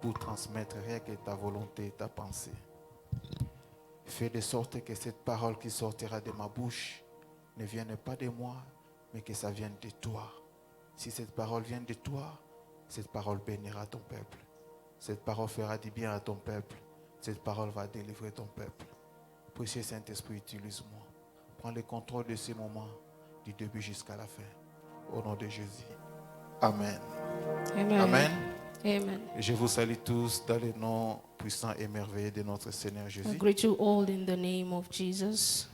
pour transmettre rien que ta volonté et ta pensée. Fais de sorte que cette parole qui sortira de ma bouche ne vienne pas de moi, mais que ça vienne de toi. Si cette parole vient de toi, cette parole bénira ton peuple. Cette parole fera du bien à ton peuple. Cette parole va délivrer ton peuple. Précieux Saint-Esprit, utilise-moi. Prends le contrôle de ce moment, du début jusqu'à la fin. Au nom de Jésus. Amen. Amen. Amen. Amen. Je vous salue tous dans le nom puissant et merveilleux de notre Seigneur I Jésus. greet you all in the name of Jesus.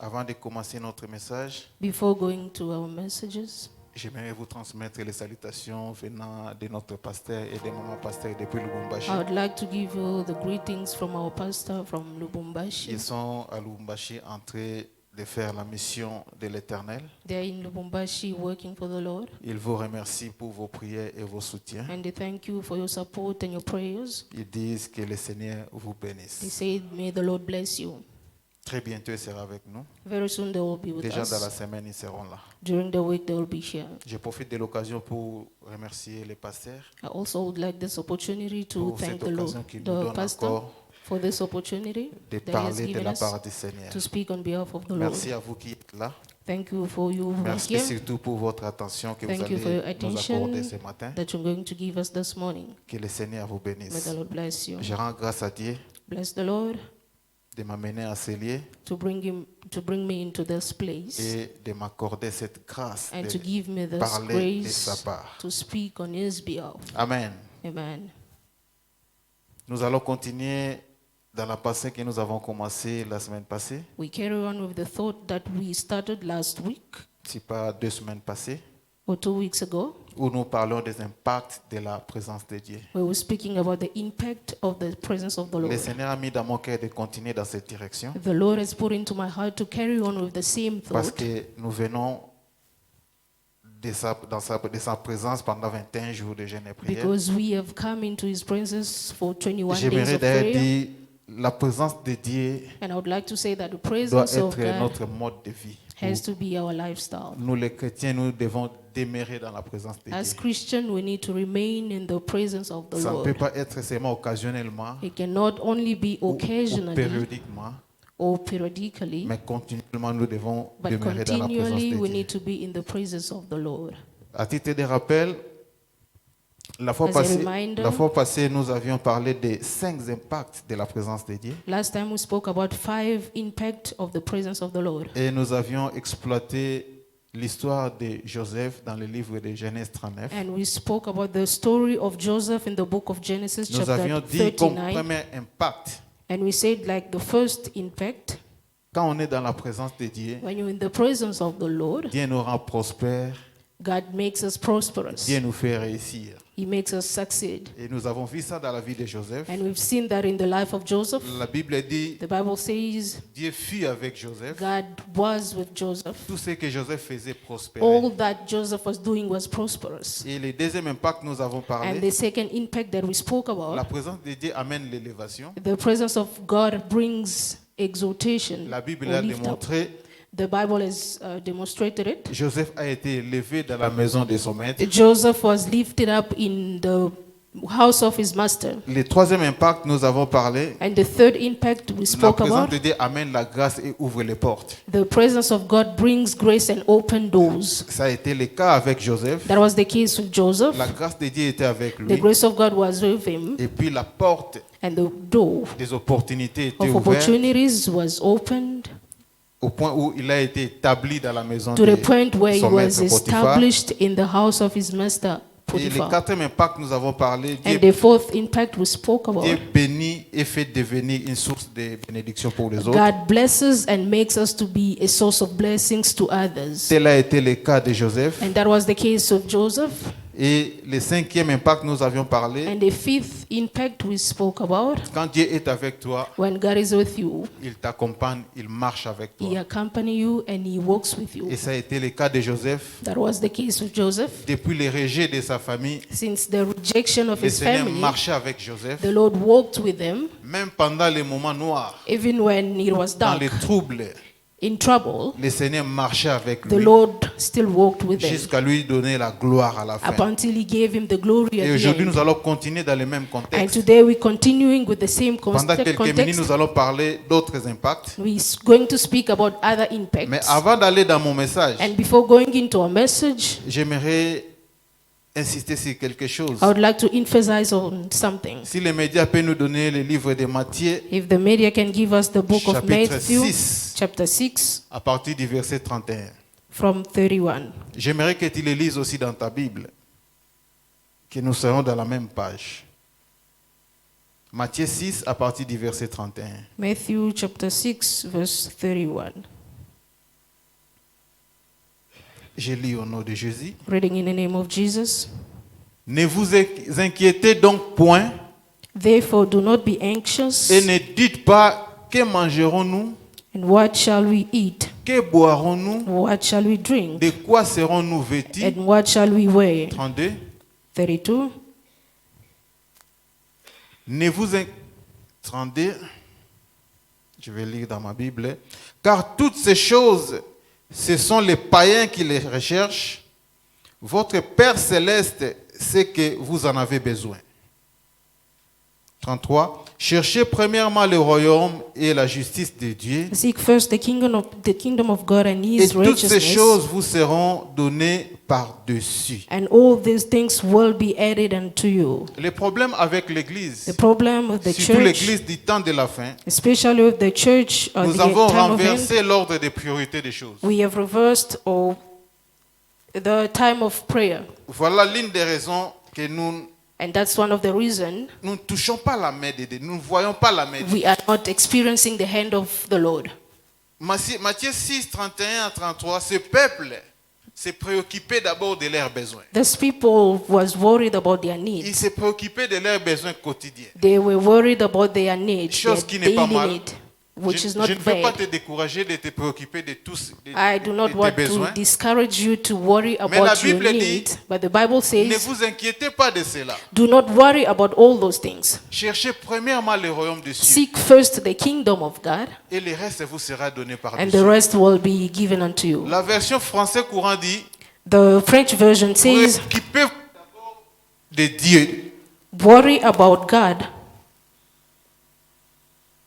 Avant de commencer notre message, Before going to our messages, j'aimerais vous transmettre les salutations venant de notre pasteur et de maman pasteur depuis Lubumbashi. I would like to give you the greetings from our pastor from Lubumbashi. Ils sont à Lubumbashi en train de faire la mission de l'Éternel. They are in Lubumbashi working for the Lord. Ils vous remercient pour vos prières et vos soutiens. And they thank you for your support and your prayers. Ils disent que le Seigneur vous They bénisse. say, may the Lord bless you. Très bientôt, il sera avec nous. Very soon they will be with Déjà dans la us. semaine, ils seront là. During the week they will be here. Je profite de l'occasion pour remercier les pasteurs I also would like this opportunity to pour thank cette the Lord, occasion qu'ils nous the donnent pastor, encore for this opportunity de that he has parler de given la us part du Seigneur. to speak on behalf of the Lord. Merci à vous qui êtes là. Thank you for you who are Merci here, surtout pour votre attention que vous Thank you for your allez nous attention accorder ce matin. that you're going to give us this morning. Que le Seigneur vous May bénisse. the Lord bless you. Je rends grâce à Dieu Bless the Lord de m'amener à ce lieu to bring me into this place et de m'accorder cette grâce and to de give me this parler de sa grace part. to speak on His behalf. Amen. Amen. Nous allons continuer dans la passée que nous avons commencé la semaine passée. We carry on with the thought that we started last week C'est pas 2 semaines passées, or 2 weeks ago. où nous parlons des impacts de la présence de Dieu. We were speaking about the impact of the presence of the Le Lord. Seigneur a mis dans mon cœur de continuer dans cette direction The Lord has put into my heart to carry on with the same parce thought que nous venons de sa présence pendant 21 jours de jeûne et prière. because we have come into His presence for 21 days J'aimerais of d'ailleurs prayer. dire la présence de Dieu And I would like to say that the doit presence of être God notre mode de vie. has to be our lifestyle. Nous les chrétiens, nous devons demeurer dans la présence de As Dieu. Christians, we need to remain in the presence of the Ça ne peut Lord. pas être seulement occasionnellement It cannot only be ou occasionally périodiquement, or periodically, mais continuellement nous devons but demeurer dans la présence continually de we Dieu. need to be in the presence of the Lord. À titre de rappel, la fois As a passée, reminder, nous avions parlé des 5 impacts de la présence de Dieu Last time we spoke about 5 impact of the presence of the Lord. et nous avions exploité l'histoire de Joseph dans le livre de Genèse 39. And we spoke about the story of Joseph in the book of Genesis, Nous avions chapter dit comme 39. premier impact, And we said, like, the first impact, quand on est dans la présence de Dieu, when you're in the presence of the Lord, Dieu nous rend prospères, God makes us prosperous. Dieu nous fait réussir. He makes us succeed. Et nous avons vu ça dans la vie de Joseph. And we've seen that in the life of Joseph. La Bible dit, The Bible says Dieu fut avec Joseph. God was with Joseph. Tout ce que Joseph faisait prospérer. All that Joseph was doing was prosperous. Et le deuxième impact, nous avons And parlé, the second impact that we spoke la about, présence de Dieu amène l'élévation. the presence of God brings exaltation. La Bible or a lift up. démontré, The Bible has demonstrated it. Joseph a été élevé dans la maison de son maître. Joseph was lifted up in the house of his master. Le troisième impact, nous avons parlé, And the third impact we la spoke présence about, de Dieu amène la grâce et ouvre les portes. the presence of God brings grace and open doors. Ça a été le cas avec Joseph. That was the case with Joseph. La grâce de Dieu était avec The lui. grace of God was with him, Et puis la porte and the door des opportunités était of ouverte opportunities was opened au point où il a été établi dans la maison to de the point where he son was maître Potiphar. established in the house of his master Et le Potiphar. quatrième impact, nous avons parlé, And Dieu the fourth impact we spoke about, bénit et fait devenir une source de bénédiction pour les autres. God blesses and makes us to be a source of blessings to others. Tel a été le cas de Joseph. And that was the case of Joseph. Et le cinquième impact, nous avions parlé, And the fifth impact we spoke about, quand Dieu est avec toi, when God is with you, il t'accompagne, il marche avec He toi. accompanies you and He walks with you. Et ça a été le cas de Joseph. That was the case with Joseph. Depuis le rejet de sa famille, Since the rejection of le his Seigneur family, marchait avec Joseph, the Lord walked with him, même pendant les moments noirs, even when it was dans dark, les troubles. in trouble, le Seigneur marchait avec the lui Lord still walked with them jusqu'à lui donner la gloire à la up fin. until he gave him the glory Et at the aujourd'hui, end. nous allons continuer dans le même And contexte. today we're continuing with the same Pendant quelques minutes, context. nous allons parler d'autres impacts. We're going to speak about other Mais impacts. avant d'aller dans mon message, And before going into our message, j'aimerais insister sur quelque chose. I would like to emphasize on something. Si les médias peuvent nous donner le livre de Matthieu, If the media can give us the book of chapitre Matthew, 6, chapter 6, à partir du verset 31. from 31. J'aimerais que tu le lises aussi dans ta Bible, que nous serons dans la même page. Matthieu 6, à partir du verset 31. Matthew chapter 6, verse 31. Je lis au nom de Jésus. Reading in the name of Jesus. Ne vous inquiétez donc point Therefore, do not be anxious. et ne dites pas que mangerons-nous, And what shall we eat? que boirons-nous, What shall we drink? de quoi serons-nous vêtus. And what shall we wear? 32. 32. Ne vous in- 32. Je vais lire dans ma Bible. Car toutes ces choses, ce sont les païens qui les recherchent. Votre Père céleste sait que vous en avez besoin. 33. Cherchez premièrement le royaume et la justice de Dieu. Seek first the kingdom of God and Et his toutes ces righteousness, choses vous seront données par-dessus. and all these things will be added unto you. Le problème avec l'Église, The problem with the surtout church, l'Église du temps de la fin, especially with the church at nous the avons time of end, renversé l'ordre des priorités des choses. we have reversed the time of prayer. Voilà l'une des raisons que nous And that's one of the reasons ne touchons pas la main de Dieu. Nous ne voyons pas la main de Dieu. we are not experiencing the hand of the Lord. Matthieu 6, 31 à 33, ce peuple s'est préoccupé d'abord de leurs besoins. These people was worried about their Il needs. s'est préoccupé de leurs besoins quotidiens. They were worried about their needs, their Chose qui n'est pas daily mal. need, which Je is not ne veux pas bad. te décourager de te préoccuper de tous I do not tes want besoins. to discourage you to worry Mais la about your Bible dit, needs, but the Bible Ne says, vous inquiétez pas de cela. do not worry about all those things. Cherchez premièrement le royaume des cieux Seek first the kingdom of God, et le reste vous sera donné par and the dessus. rest will be given unto you. La version français courant dit The French version says, préoccupez-vous d'abord de Dieu. worry about God.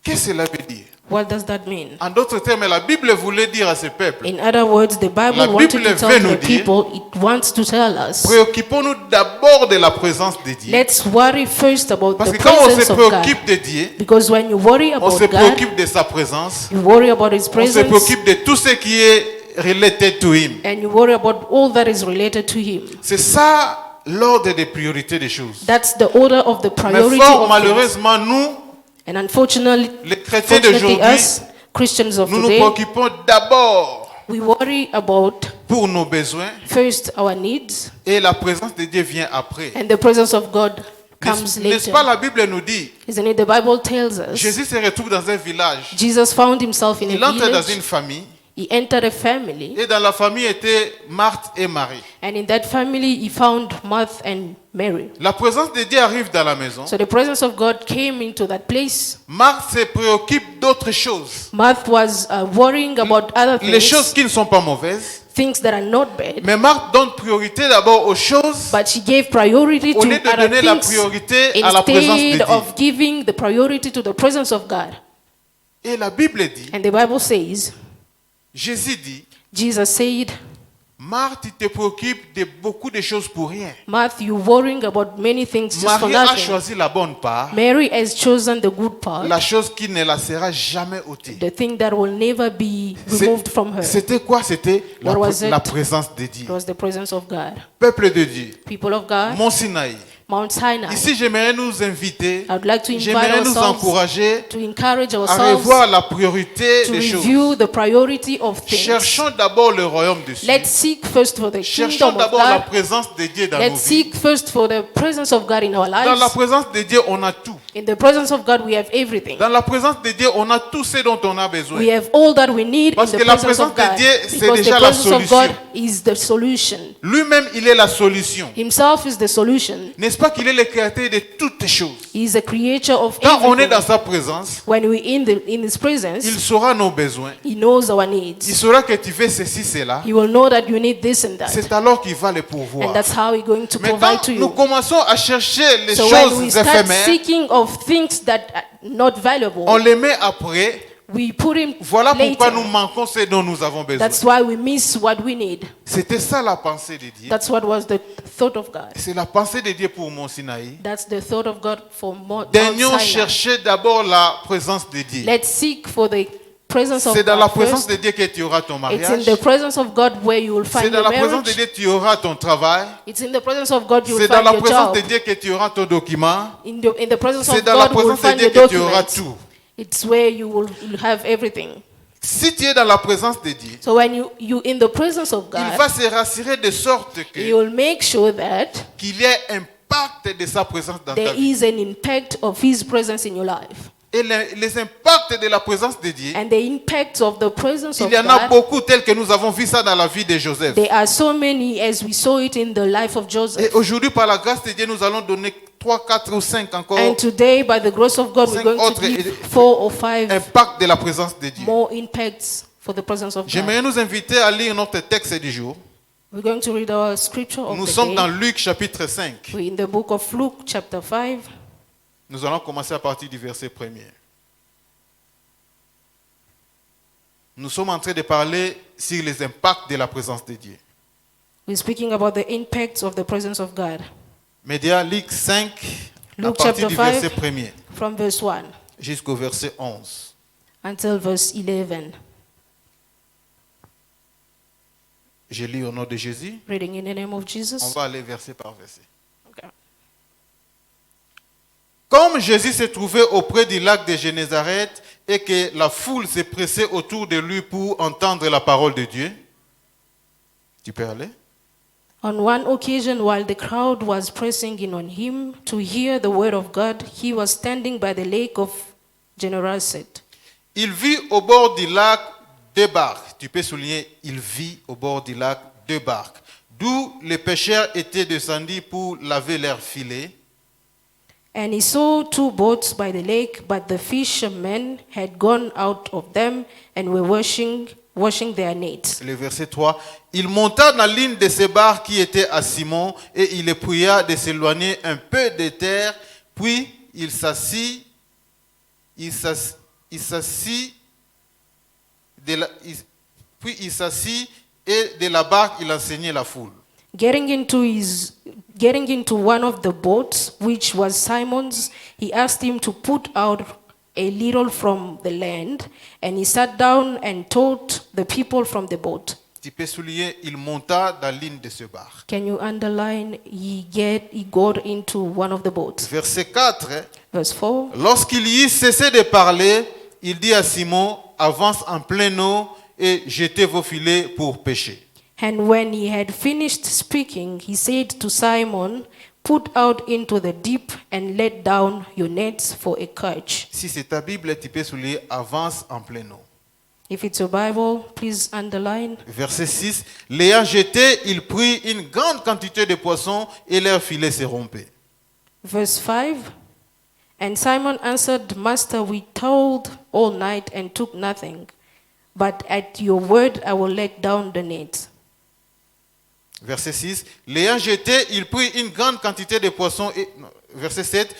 Qu'est-ce que cela veut dire? What does that mean? En d'autres termes, la Bible voulait dire à ce peuple, In other words, the Bible La wanted Bible to veut tell nous the dire, people, it wants to tell us, préoccupons-nous d'abord de la présence de Dieu. let's worry first about Parce the que quand on se presence of God. préoccupe de Dieu, Because when you worry on about se God, préoccupe de sa présence, you worry about His on se presence, préoccupe de tout ce qui est related to Him. and you worry about all that is related to Him. C'est ça l'ordre des priorités des choses. That's the order of the Mais priority fort of things. malheureusement, nous, And unfortunately, les chrétiens fortunately d'aujourd'hui, us, Christians of nous nous today, préoccupons d'abord we worry about pour nos besoins first our needs, et la présence de Dieu vient après. and the presence of God comes N'est-ce pas, later. la Bible nous dit, Isn't it? The Bible tells us Jésus se retrouve dans un village, Jesus found himself in il a entre dans village. une famille, He entered a family, et dans la famille étaient Marthe et Marie. and in that family he found Martha and Mary. La présence de Dieu arrive dans la maison. So the presence of God came into that place. Marthe se préoccupe d'autres choses. Martha was worrying about other Les choses things, qui ne sont pas mauvaises. things that are not bad, Mais Marthe donne priorité d'abord aux choses but she gave priority au to lieu de other donner la things priorité à la présence de instead Dieu. of giving the priority to the presence of God. Et la Bible dit, And the Bible says, Jésus dit, Jesus said, Marthe, tu te préoccupes de beaucoup de choses pour rien. Martha, you're worrying about many things just for Marie a nothing. choisi la bonne part, Mary has chosen the good part, la chose qui ne la sera jamais ôtée. the thing that will never be removed from her. C'était quoi? C'était What was it? la présence de Dieu. It was the presence of God. Peuple de Dieu, People of God, Mont Sinaï. Mount Sinai. Ici, j'aimerais nous inviter, I would like to invite j'aimerais nous ourselves encourager to encourage à ourselves revoir la priorité to des review choses. the priority of things. Cherchons d'abord le royaume de Dieu. Let's seek first for the Cherchons kingdom of d'abord la God. présence de Dieu dans nos Let's vies. seek first for the presence of God in our Dans la lives. présence de Dieu, on a tout. In the presence of God, we have everything. Dans la présence de Dieu, on a tout ce dont on a besoin. We have all that we need in Parce the que la presence of présence de God. Dieu, c'est Because déjà the la presence of God solution. is the solution. Lui-même, il est la solution. Himself is the solution. N'est-ce N'est-ce pas qu'il est le créateur de toutes les choses? He is a creator of Quand on est dans everything. sa présence, When we're in His presence, il saura nos besoins. He knows our Il needs. saura que tu veux ceci, cela. He will know that you need this and that. C'est alors qu'il va les And pourvoir. that's how He's going to Mais provide quand to nous you. commençons à chercher les So when we choses start éphémères, seeking of things that are not valuable, on les met après. we put Him Voilà pourquoi nous later. manquons ce dont nous avons besoin. That's why we miss what we need. C'était ça la pensée de Dieu. That's what was the thought of God. C'est la pensée de Dieu pour Mont Sinaï. That's the thought of God for Mount Daignons Sinai. chercher d'abord la présence de Dieu. Let's seek for the presence of C'est dans la God présence first. de Dieu que tu auras ton It's mariage. in the presence of God where you will C'est find dans your la présence de marriage. Dieu que tu auras ton travail. It's in the presence of God you will C'est dans find la your présence de job. Dieu que tu auras ton document. In the presence C'est of dans la God you will présence de find Dieu your que tu auras documents. tout. It's where you'll have everything. Si tu es dans la présence de Dieu, So when you in the presence of il God, va se rassurer de sorte He will que make sure that qu'il y ait impact de sa présence dans ta there vie. is an impact of His presence in your life. Et les impacts de la présence de Dieu, And the impact of the presence il of y en a God, beaucoup tels que nous avons vu ça dans la vie de Joseph. there are so many as we saw it in the life of Et Joseph. aujourd'hui, par la grâce de Dieu, nous allons donner 3, 4 ou 5 encore And today, by the grace of God, we're Cinq going to autres give 4 or 5 impacts de la présence de Dieu. more impacts for the presence of God. J'aimerais nous inviter à lire notre texte du jour. We're going to read our scripture of Nous the sommes dans day. Luc chapitre 5. We're in the book of Luke, chapter 5. Nous allons commencer à partir du verset 1er. Nous sommes en train de parler sur les impacts de la présence de Dieu. We're speaking about the impacts of the presence of God. Média Luc 5, à Luke partir chapter du 5. verset 1er From verse 1 jusqu'au verset 11. until verse 11. Je lis au nom de Jésus. Reading in the name of On Jesus. va aller verset par verset. Okay. Comme Jésus se trouvait auprès du lac de Génézareth et que la foule se pressait autour de lui pour entendre la parole de Dieu. Tu peux aller? On one occasion, while the crowd was pressing in on him to hear the word of God, he was standing by the lake of Gennesaret. Il vit au bord du lac deux barques. Tu peux souligner, il vit au bord du lac deux barques, d'où les pêcheurs étaient descendus pour laver leurs filets. And he saw 2 boats by the lake, but the fishermen had gone out of them and were washing their nets. Le verset 3. Il monta dans l'une de ces barques qui était à Simon et il le pria de s'éloigner un peu de terre, puis il s'assit et de la barque il enseignait la foule. Getting into one of the boats, which was Simon's, he asked him to put out a little from the land, and he sat down and taught the people from the boat. Tu peux souligner, il monta dans l'une de ces barques. Can you underline, he got into one of the boats. Verset 4. Verse 4. Lorsqu'il y eut cessé de parler, il dit à Simon, avance en pleine eau et jetez vos filets pour pêcher. And when he had finished speaking, he said to Simon, put out into the deep and let down your nets for a catch. Si c'est ta Bible, tu peux souligner, avance en pleine eau. If it's your Bible, please underline. Verset 6. L'ayant jeté, il prit une grande quantité de poissons et leurs filets se rompaient. Verse 5. And Simon answered, Master, we toiled all night and took nothing, but at your word I will let down the net. Verset 6. L'ayant jeté, il prit une grande quantité de poissons et... non, verset 7.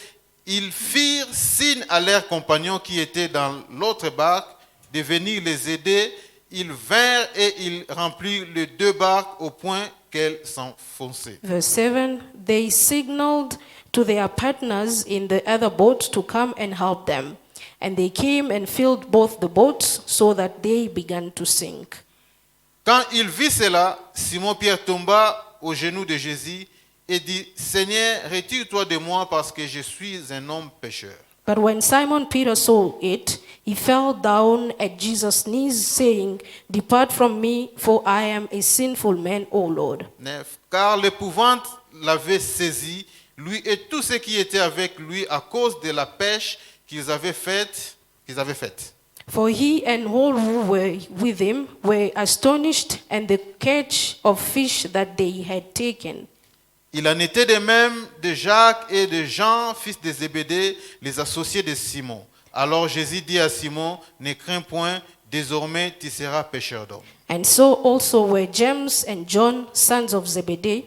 Ils firent signe à leurs compagnons qui étaient dans l'autre barque de venir les aider. Ils vinrent et ils remplirent les 2 barques au point qu'elles s'enfonçaient. Verse 7. They signaled to their partners in the other boat to come and help them. And they came and filled both the boats so that they began to sink. Quand il vit cela, Simon-Pierre tomba aux genoux de Jésus et dit, Seigneur, retire-toi de moi parce que je suis un homme pécheur. But when Simon Peter saw it, he fell down at Jesus' knees, saying, Depart from me, for I am a sinful man, O Lord. 9. Car l'épouvante l'avait saisi, lui et tous ceux qui étaient avec lui à cause de la pêche qu'ils avaient faite. For he and all who were with him were astonished at the catch of fish that they had taken. Il en était de même de Jacques et de Jean, fils de Zébédée, les associés de Simon. Alors Jésus dit à Simon, ne crains point, désormais tu seras pêcheur d'hommes. And so also were James and John, sons of Zebedee,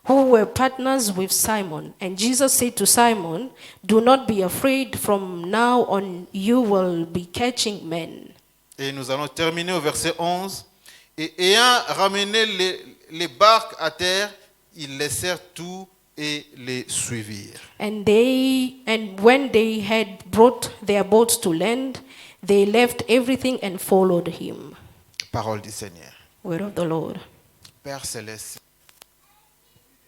who were partners with Simon. And Jesus said to Simon, do not be afraid, from now on you will be catching men. Et nous allons terminer au verset 11. Et ayant ramené les barques à terre, ils laissèrent tout et les suivirent. And when they had brought their boats to land, they left everything and followed him. Parole du Seigneur. Word of the Lord. Père céleste,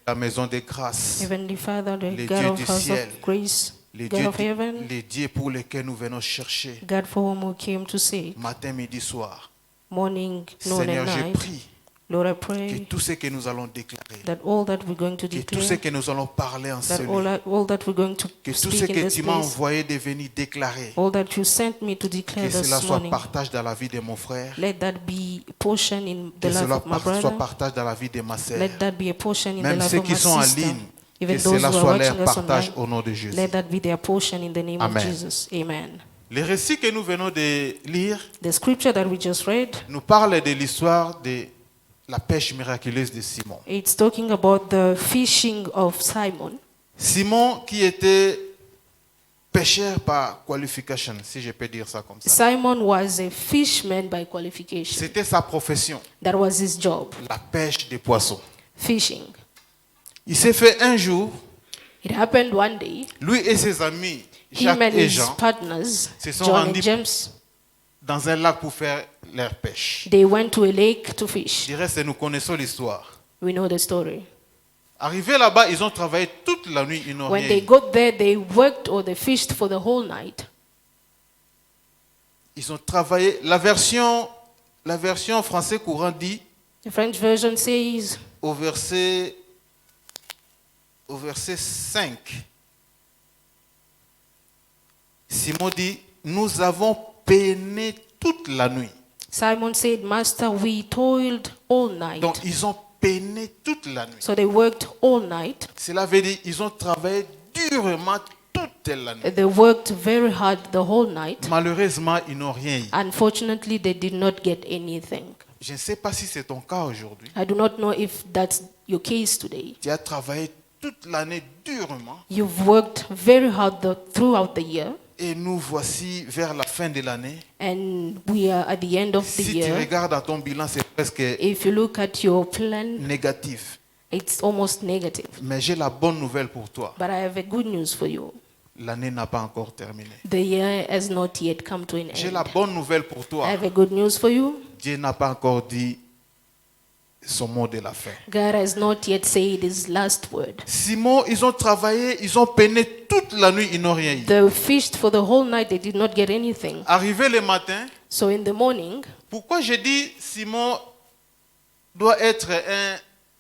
la maison de grâce, Heavenly Father, the les God dieux of du house ciel, of grace, les God of heaven, dieux pour lesquels nous venons chercher God for whom we came to seek, matin, midi, soir. morning, noon, Seigneur, and je night. prie Lord, I que pray tout ce que nous allons déclarer, that all that we're going to que tout ce declare, que nous allons parler en that ce lieu, all that we're going to que tout ce speak in que this tu m'as place, envoyé de venir déclarer, all that you sent me to que declare cela this soit morning, partage dans la vie de mon frère, let that be a portion in the que life cela of my soit brother, partage dans la vie de ma sœur. let that be a portion in the Même life ceux of qui my sont en sister, ligne, que even those cela who are soit watching leur us partage online, au nom de Jésus. let that be their portion in the name of Amen. Jesus. Amen. Le récit que nous venons de lire The scripture that we just read, nous parle de l'histoire de la pêche miraculeuse de Simon. it's talking about the fishing of Simon. Simon qui était pêcheur par qualification, si je peux dire ça comme ça. Simon was a fisherman by qualification. C'était sa profession, That was his job, la pêche des poissons. fishing. Il s'est fait un jour, It happened one day, lui et ses amis, him Jacques and et his Jean, partners, se sont John rendus and James, dans un lac pour faire leur pêche. they went to a lake to Je fish. dirais que nous connaissons l'histoire. We know the story. Arrivés là-bas, ils ont travaillé toute la nuit, ils n'ont When rien they eu. got there, they worked or they fished for the whole night. Ils ont travaillé. La version français courant dit The French version says, au verset 5, Simon dit, nous avons peiné toute la nuit. Simon said, Master, we toiled all night. Donc ils ont peiné toute la nuit. So they worked all night. Cela veut dire ils ont travaillé durement toute la nuit. They worked very hard the whole night. Malheureusement, ils n'ont rien eu. Unfortunately, they did not get anything. Je ne sais pas si c'est ton cas aujourd'hui. I do not know if that's your case today. Tu as travaillé toute l'année durement You've worked very hard throughout the year, et nous voici vers la fin de l'année. and we are at the end of the Si tu year. regardes dans ton bilan, c'est presque If you look at your plan, négatif. it's almost negative. Mais j'ai la bonne nouvelle pour toi. But I have a good news for you. L'année n'a pas encore terminé. The year has not yet come to an J'ai end. la bonne nouvelle pour I toi. have a good news for you. Dieu n'a pas encore dit son mot de la fin. God has not yet said his last word. Simon, ils ont travaillé, ils ont peiné toute la nuit, ils n'ont rien eu. They fished for the whole night, they did not get anything. Arrivé le matin, So in the morning, pourquoi je dis Simon doit être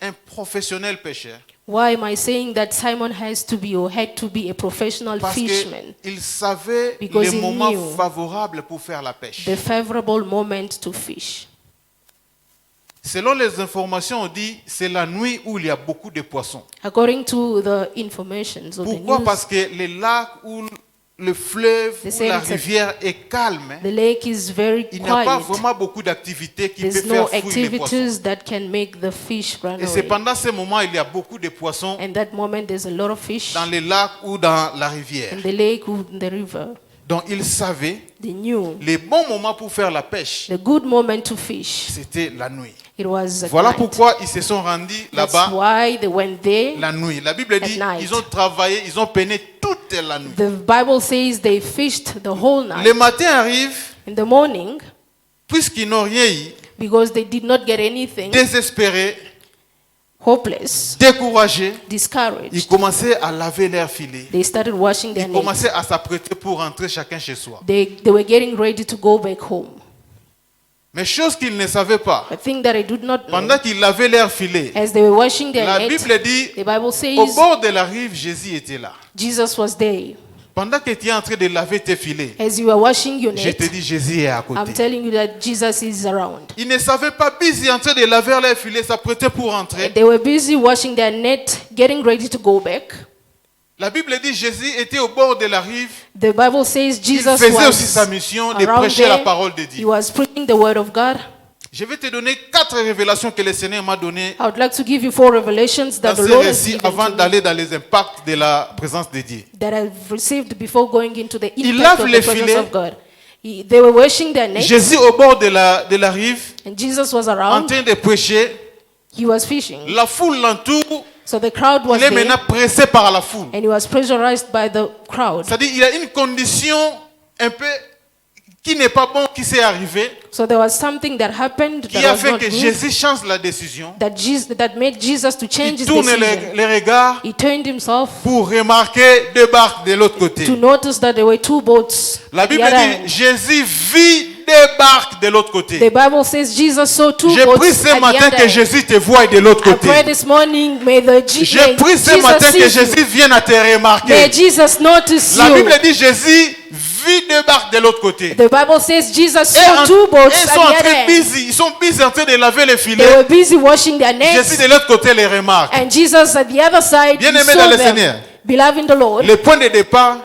un professionnel pêcheur? why am I saying that Simon has to be or had to be a professional Parce fisherman? qu'il savait Because les he moments knew favorables pour faire la pêche. The favorable moment to fish. Selon les informations, on dit c'est la nuit où il y a beaucoup de poissons. According to the information, so the Pourquoi? news, Parce que les lacs ou le fleuve They ou say la it's a- rivière est calme. the lake is very Il n'y a pas quiet. vraiment beaucoup d'activités qui peuvent There's faire no fuir les poissons. activities that can make the fish run Et c'est away. pendant ce moment il y a beaucoup de poissons And that moment, there's a lot of fish dans les lacs ou dans la rivière. in the lake or in the river. Donc ils savaient They knew les bons moments pour faire la pêche, the good moment to fish. c'était la nuit. It was at Voilà night. pourquoi ils se sont rendus That's là-bas why they went there. la nuit. La Bible dit night. ils ont travaillé, ils ont peiné toute la nuit. The Bible says they fished the whole Le night. matin arrive, In the morning, puisqu'ils n'ont rien eu, because they did not get anything, désespérés, hopeless, découragés, ils discouraged, commençaient à laver leurs filets. they started washing their Ils nets. commençaient à s'apprêter pour rentrer chacun chez soi. They were getting ready to go back home. Mais chose qu'ils ne savaient pas, A thing that I did not know, pendant qu'ils lavaient leurs filets, as they were washing their la nets, Bible dit, the Bible au says bord de la rive, Jésus était là. Jesus was there. Pendant que tu es en train de laver tes filets, As you are washing your je te net, dis Jésus est à I'm côté. telling you that Jesus is around. Ils ne savaient pas, busy en train de laver leurs filets, s'apprêtaient pour entrer. They were busy washing their net, getting ready to go back. La Bible dit Jésus était au bord de la rive. The Bible says Il Jesus faisait aussi sa was mission de around prêcher la there. parole de He Dieu. was preaching the word of God. Je vais te donner 4 révélations que le Seigneur m'a données I would like to give you 4 revelations dans that the ces Lord has récits given avant to me, d'aller dans les impacts de la présence de Dieu. that I've received before going into the Ils impact lavent of les the presence filets. of God. They were washing their nets, Jésus au bord de la rive, and Jesus was en around. train de prêcher. He was fishing. La foule l'entoure. So the crowd was Il est there, maintenant pressé par la foule. and he was pressurized by the crowd. C'est-à-dire il y a une condition un peu qui n'est pas bon qui s'est arrivée, So there was something that happened qui that a was fait not que good, Jésus change la décision. that made Jesus to change Il his tourne decision. les regards He turned himself pour remarquer 2 barques de l'autre côté. to notice that there were 2 boats. La at the Bible other dit end. Jésus vit 2 barques de l'autre côté. The Bible says Jesus saw 2 J'ai boats pris ce at the matin other que end. Jésus te voie de l'autre I pray côté. this morning, may J'ai pris ce matin que Jesus see you. Jésus vienne à te May remarquer. Jesus notice La you. Bible dit Jésus vit 2 barques de l'autre côté. The Bible says Jesus Et saw 2 boats ils at sont en the other train end. busy, ils sont busy en train de laver les They filets. were busy washing their Jésus nets, de l'autre côté les remarque. and Jesus at the other side, he Bien-aimé saw dans le them. Seigneur. Beloved in the Lord, Le point de départ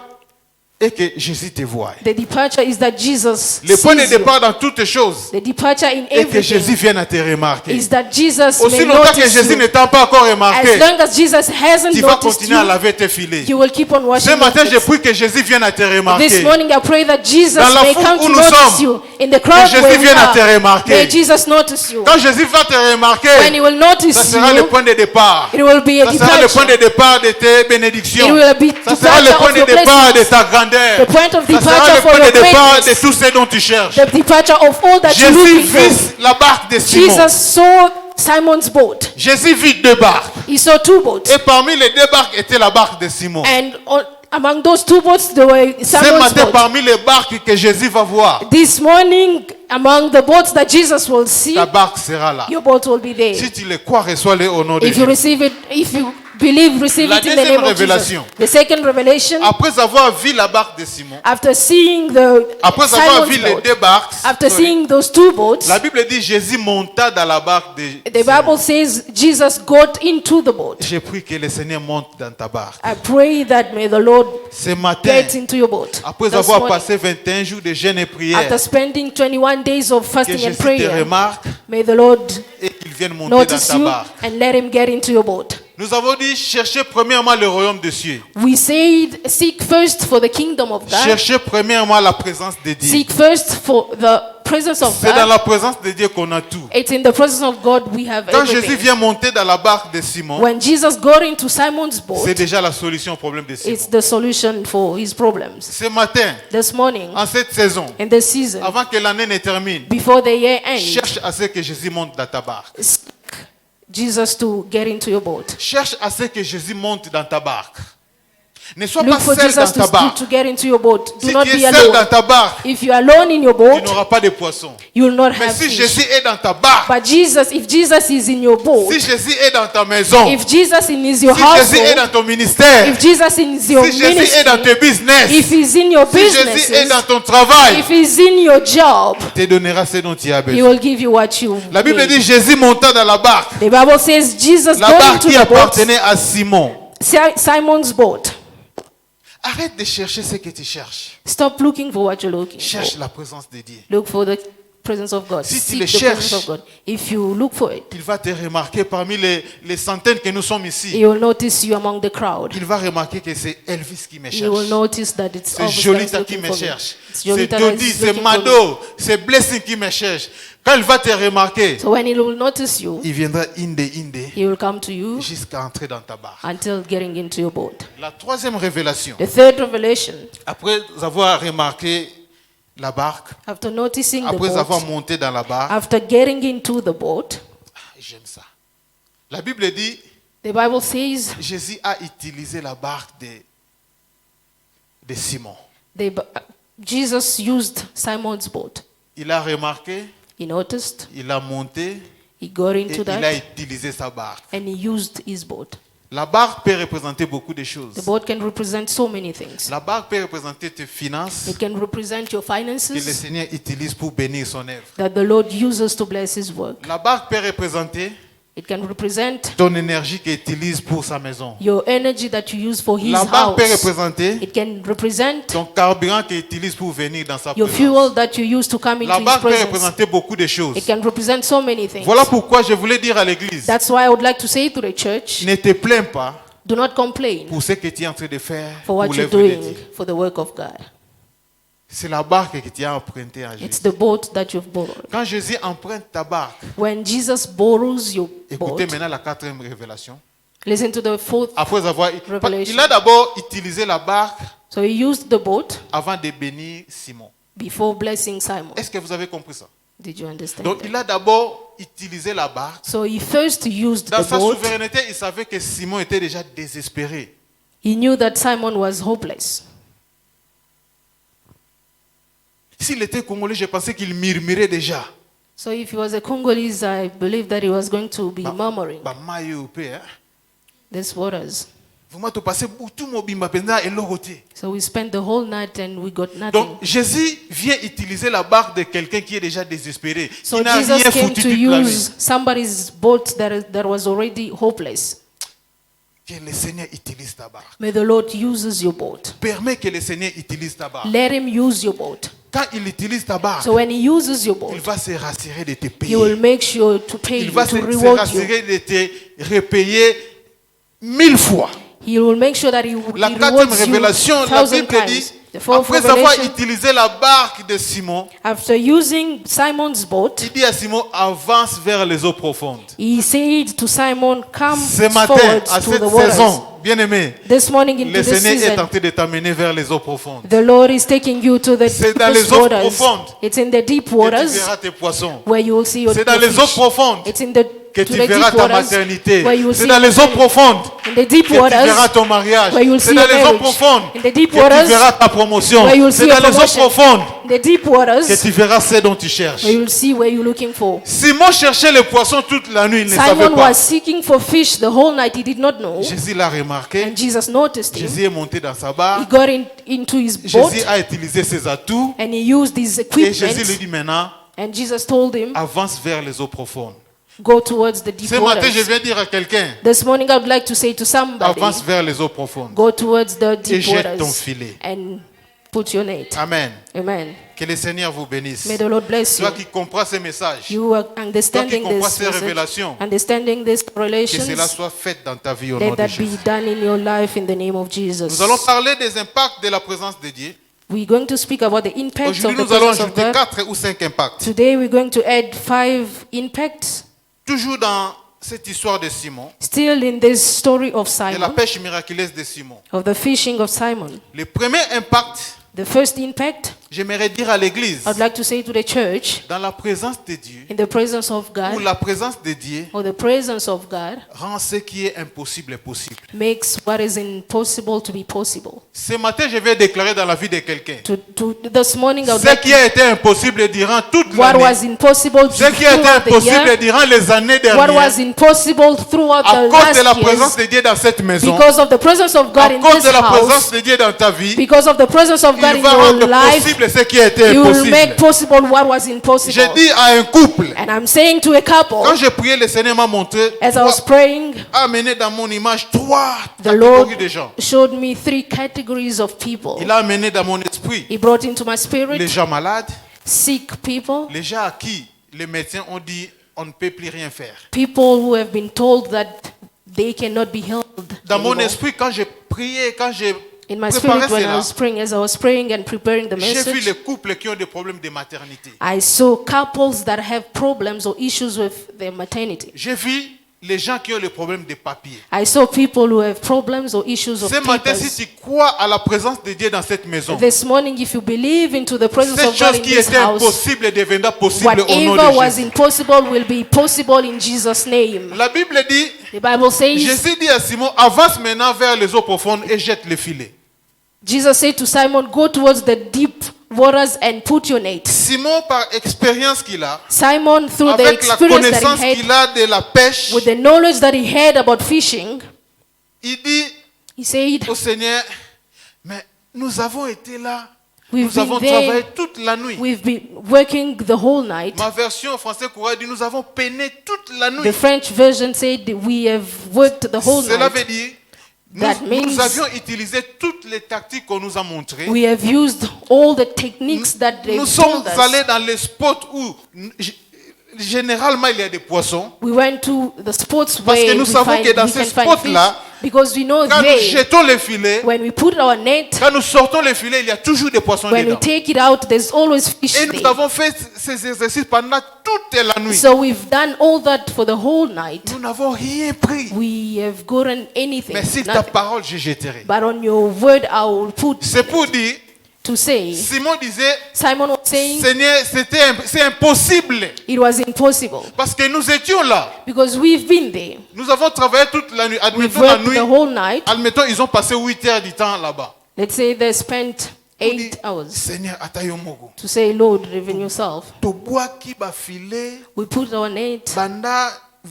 est que Jésus te voit. the departure is that Jesus Le point de sees you. départ dans toutes choses The departure in est que Jésus everything vienne à te remarquer. is that Jesus Aussi may longtemps que notice Jésus you. ne t'a pas encore As remarqué, long as Jesus hasn't tu vas noticed continuer à you, laver tes filets. you will keep on Ce washing matin, your j'ai nets. pris que Jésus vienne à te This remarquer. morning I pray that Jesus Dans la may foule come où to nous notice sommes, you. In the crowd Jésus where we vienne à te are, remarquer. may Jesus notice you. Quand Jésus va te When remarquer, he will notice ça sera le you, point de départ. it will be a Ça sera le point departure. de départ de tes bénédictions. It will be Ça sera le departure point of de your départ de blessings. ta grandeur. The point of Ça sera departure le for point de your départ de greatness. tout ce dont tu cherches. The departure of all that you're Jésus looking for. vit la barque de Simon. Jesus saw Simon's boat. Jésus vit 2 barques. He saw 2 boats. Et parmi les 2 barques était la barque de Simon. And among those 2 boats, there were Ce Simon's matin, boat. parmi les barques que Jésus va voir, This morning, among the boats that Jesus will see, ta barque sera là. your boat will be there. Si tu le crois, reçois-le au nom de If you Jésus. receive it, if you believe, receive La it in the deuxième name of Jesus. révélation. The second revelation, Après avoir vu la barque de Simon, after seeing the après avoir vu Simon's les boat, 2 barques, after sorry, seeing those 2 boats, la Bible dit Jésus monta dans la barque de the Simon. Bible says Jesus got into the boat. J'ai pris que le Seigneur monte dans ta barque. I pray that may the Lord Ce matin, get into your boat. après This avoir morning, passé 21 jours de jeûne et prière, after spending 21 days of que fasting and Jésus te prayer, remarque may the Lord et qu'il vienne monter dans notice ta you barque. and let him get into your boat. Nous avons dit chercher premièrement le royaume des cieux. We said, seek first for the kingdom of God. Chercher premièrement la présence de Dieu. Seek first for the presence of C'est dans God. la présence de Dieu qu'on a tout. It's in the presence of God we have Quand Jésus everything. vient monter dans la barque de Simon, When Jesus got into Simon's boat, c'est déjà la solution au problème de Simon. it's the solution for his problems. Ce matin, This morning, en cette saison, in this season, avant que l'année ne termine, before the year ends, cherche à ce que Jésus monte dans ta barque. seek Jesus to get into your boat. Cherche à ce que Jésus monte dans ta barque. Ne sois Look pas for seul dans Jesus ta barque. to get into your boat. Do Si not tu be es seul dans alone. ta barque, If you are alone in your tu boat, n'auras pas de poissons. you will not Mais have si fish. Jésus est dans ta barque, But if Jesus is in your boat, si Jésus est dans ta maison, if Jesus is your si Jésus est household, dans ton ministère, if Jesus is your si Jésus est dans ministry, tes business, if he's in your si Jésus est businesses, dans ton travail, if he's in your job, il te donnera ce dont tu as he besoin. will give you what you La Bible need. dit Jésus monta dans la barque. The Bible says Jesus La got barque into qui the boat, appartenait à Simon. Simon's boat. Arrête de chercher ce que tu cherches. Stop looking for what you're looking Cherche for. la présence de Dieu. Look for the presence of God. Si tu Seek le the presence cherches, of God. If you look for it, Il va te remarquer parmi les centaines que nous sommes ici. he will notice you among the crowd. Il va remarquer que c'est Elvis qui me He will cherche. notice that it's C'est Elvis that is Jolita qui looking me for me. cherche. It's C'est Jolita that Dodi, is c'est looking for me. Mado, c'est Blessing qui me cherche. Quand il va te remarquer, So when he will notice you, il viendra inde he will come to you jusqu'à entrer dans ta barque. until getting into your boat. La troisième révélation, The third revelation, après avoir remarqué la barque, after noticing the après avoir boat, monté dans la barque, after getting into the boat, j'aime ça. La Bible dit, the Bible says Jésus a utilisé la barque de Simon. Jesus used Simon's boat. Il a remarqué, He noticed, il a monté he got et into il a that, utilisé sa barque. and he used his boat. La barque peut représenter beaucoup de choses. The boat can represent so many things. La barque peut représenter tes finances It can represent your que le finances Seigneur utilise pour bénir son œuvre. that the Lord uses to bless His work. La barque peut représenter It can represent ton énergie qu'il utilise pour sa maison. your energy that you use for His La barque peut house. représenter It can represent ton carburant qu'il utilise pour venir dans sa your présence. fuel that you use to come into La His barque peut presence. représenter beaucoup de choses. It can represent so many things. Voilà pourquoi je voulais dire à l'église, That's why I would like to say to the church, ne te plains pas do not complain pour ce que tu es en train de faire for pour what you're l'œuvre de doing Dieu. for the work of God. C'est la barque que tu as empruntée à It's Jésus. the boat that you've borrowed. Quand Jésus emprunte ta barque, When Jesus borrows your écoutez boat, maintenant la 4e révélation. listen to the fourth. Après avoir, Revelation. il a d'abord utilisé la barque So he used the boat avant de bénir Simon. before blessing Simon. Est-ce que vous avez compris ça? Did you understand Donc that? il a d'abord utilisé la barque. So he first used Dans the sa boat. souveraineté, il savait que Simon était déjà désespéré. He knew that Simon was hopeless. S'il était congolais, je pensais qu'il murmurait déjà. So if he was a Congolese, I believe that he was going to be murmuring Bah, maille au père. these waters. Vous m'avez passé tout mon bimba penda et l'oroté. So we spent the whole night and we got nothing. Donc Jésus vient utiliser la barque de quelqu'un qui est déjà désespéré. So Il n'a Jesus rien came foutu to toute la vie. use somebody's boat that was already hopeless. Que le Seigneur utilise ta barque. May the Lord uses your boat. Permets que le Seigneur utilise ta barque. Let him use your boat. Quand il utilise ta barque, So when he uses your il boat, va se rassurer de te he will payer. make sure to pay Il you, va to se reward you. rassurer de te repayer 1000 fois. He will make sure that he La he 4e rewards you révélation, la 1,000 Bible dit, times. The fourth après avoir revelation, utilisé la barque de Simon, after using Simon's boat, il dit à Simon, avance vers les eaux profondes. he said to Simon, come Ce matin, forward à to cette the waters. saison, bien aimé, This morning into le this Seigneur est season, tenté de t'amener vers les eaux profondes. the Lord is taking you to the C'est dans deepest les eaux waters. profondes It's in the deep Que tu waters verras tes poissons. where you will see your C'est dans your les eaux fish. profondes It's in the que to tu the verras deep ta waters maternité. where you will C'est see dans your les eaux marriage. profondes In the deep que tu verras waters ton mariage. where you will C'est see dans your les eaux marriage. profondes In the deep que tu waters verras ta promotion. where you will C'est see dans your les eaux promotion. profondes In the deep que waters tu verras ce dont tu cherches. where you will see where you're looking for. Simon cherchait les poissons toute la nuit, il ne savait Simon pas. was seeking for fish the whole night. He did not know. Jésus l'a remarqué. And Jesus noticed him. Jésus est monté dans sa He barque. got into his boat Jésus a utilisé ses atouts. and he used his Et Jésus lui equipment. dit maintenant, And Jesus told him, avance vers les eaux profondes. go towards the deep Ce matin, je waters. viens dire à quelqu'un, This morning I would like to say to somebody, avance vers les eaux profondes. go towards the Et deep jette ton waters filet. and put your net. Amen. Amen. Que le Seigneur vous bénisse. May the Lord bless you. Toi qui comprends ces messages, You are understanding comprends this ces message, révélations, understanding these que cela relations. soit fait dans ta vie au nom Let de that Jésus. be done in your life in the name of Jesus. Nous allons parler des impacts de la présence de Dieu. We're going to speak about the impacts of Aujourd'hui, the nous allons presence of ajouter God. 4 ou 5 impacts. Today we're going to add 5 impacts. Toujours dans cette histoire de Simon, Still in this story of de la Simon, pêche miraculeuse de Simon. of the fishing of Simon. Le premier impact, The first impact, j'aimerais dire à l'église, I'd like to say to the church, dans la présence de Dieu, in the presence of où God, la présence de Dieu or the presence of God, rend ce qui est impossible possible. makes what is impossible to be possible. Ce matin, je vais déclarer dans la vie de quelqu'un. This morning, I would Ce like qui a été impossible durant toute what l'année, was impossible ce qui a été throughout the impossible year, durant les années what dernières, was impossible throughout à the cause de la last présence years, de Dieu dans cette maison, because of the presence of à God in cause this de la présence house, de Dieu dans ta vie, because of the presence of God il in va your rendre life, possible ce qui a été He will impossible. make possible what was impossible. J'ai dit à un couple, And I'm saying to a couple, quand j'ai prié, le Seigneur m'a montré, as I was praying, amené dans mon image 3 the Lord catégories de gens. showed me 3 categories of people. Il a amené dans mon esprit He brought into my les spirit gens malades, sick people, les gens à qui les médecins ont dit on ne peut plus rien faire. people who have been told that they cannot be healed Dans mon anymore. esprit, quand j'ai prié, quand j'ai In my préparé spirit, when I cela, was praying, as I was praying and preparing the j'ai vu message, les couples qui ont des problèmes de maternité. I saw couples that have problems or issues with their maternity. J'ai vu les gens qui ont les problèmes de papier. I saw people who have problems or issues of Ce matin, si papers. tu crois à la présence de Dieu dans cette maison, This morning, if you believe into the presence cette of God chose in qui this était house, impossible deviendra possible au nom whatever de was Jésus. impossible will be possible in Jesus' name. La Bible dit, The Bible says, Jésus dit à Simon, avance maintenant vers les eaux profondes et jette le filet. Jesus said to Simon, go towards the deep waters and put your net. Simon, par expérience qu'il a, Simon, through the avec la experience that connaissance he qu'il had, a de la pêche, with the knowledge that he had about fishing, Il dit He said, au Seigneur, mais nous avons été là, we've nous avons been there, travaillé toute la nuit. we've been working the whole night. Ma version française courant dit, nous avons peiné toute la nuit. The French version said we have worked the whole Cela veut night. dire, That nous means avions utilisé toutes les tactiques qu'on nous a montrées. We have used all the techniques that they Nous sommes told us. allés dans les spots où généralement il y a des poissons. We went to the spots Parce que where nous we, savons find, que dans we ces can find spots-là, fish. Because we know Quand nous there, jetons les filets, when we put our net, quand nous sortons les filets, il y a toujours des poissons when we dedans. take it out, there's always fish Et nous there. avons fait ces exercices pendant toute la nuit. So we've done all that for the whole night. Nous n'avons rien pris. We have gotten anything. Mais si ta Nothing. parole, je jetterai. But on your word, I will put C'est pour dire, to say. Simon disait, Simon was saying Seigneur, c'est impossible. it was impossible Parce que nous étions là. because we've been there. Nous avons travaillé toute la nuit. We've Admettons la worked nuit. the whole night. Admettons, ils ont passé 8 heures du temps là-bas. Let's say they spent On dit, 8 hours Seigneur, atayomogo. to say, Lord, reveal yourself. Toboa qui va filer We put our net pendant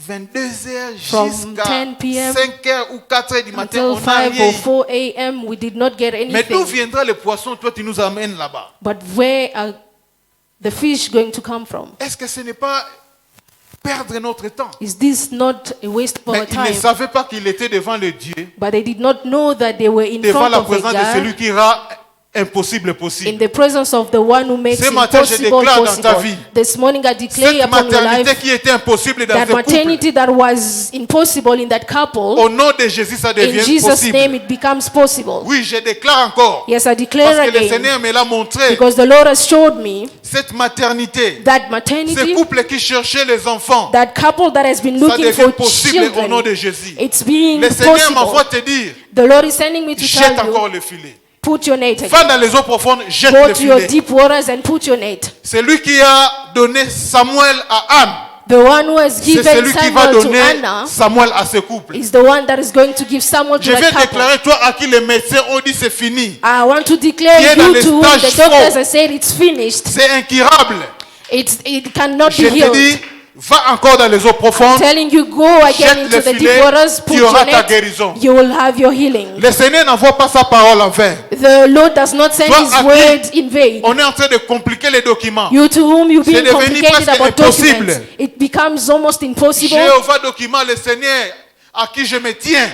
22h From jusqu'à 10 p.m. 5h ou 4h du matin. until On n'a 5 rien or eu. 4 a.m. We did not get Mais d'où anything. viendra le poisson? Toi, tu nous amènes là-bas. But where are the fish going to come from? Est-ce que ce n'est pas perdre notre temps? Is this not a waste of Mais our ils ne time? savaient pas qu'il était devant le Dieu, But they did not know that they were in devant front la of a présence de celui God, qui rend impossible in possible. the presence of the one who makes Ce matin, je impossible déclare dans ta possible. vie, This morning I declare Cette upon your maternité life qui était impossible dans that ce couple, maternity that was impossible in that couple, au nom de Jésus, ça in devient Jesus' possible. name it becomes possible. Oui, je déclare encore. Yes, I declare Parce que le again, Seigneur me l'a montré. because the Lord has showed me Cette maternité, that ce maternity, couple qui cherchait les enfants, that couple that has been ça looking devient for possible au nom children, de Jésus. it's being Le Seigneur m'envoie possible. te dire, The Lord is sending me to jette tell encore you, le filet. put your net again. Va dans les eaux profondes, jette Go le to your filet. deep waters and put your net. C'est lui qui a donné Samuel à Anne. The one who has C'est given celui qui va Samuel to donner Anna Samuel à ce couple. is the one that is going to give Samuel to Je vais that couple. déclarer, toi à qui les médecins ont dit c'est fini. I want to declare Qui est dans you les to whom stages the doctors forts. have said it's finished. C'est incurable. It cannot Je be te healed. dis, va encore dans les eaux profondes. Telling you, go again Jette into le the deep filet, waters, put tu auras your ta net, guérison. you will have your healing. Le Seigneur n'envoie pas sa parole en vain. The Lord does not send Toi, His à qui word in vain. On est en train de compliquer les documents. You to whom you C'est being devenu complicated presque about impossible. documents, it becomes almost impossible. Jéhovah document, le Seigneur à qui je me tiens.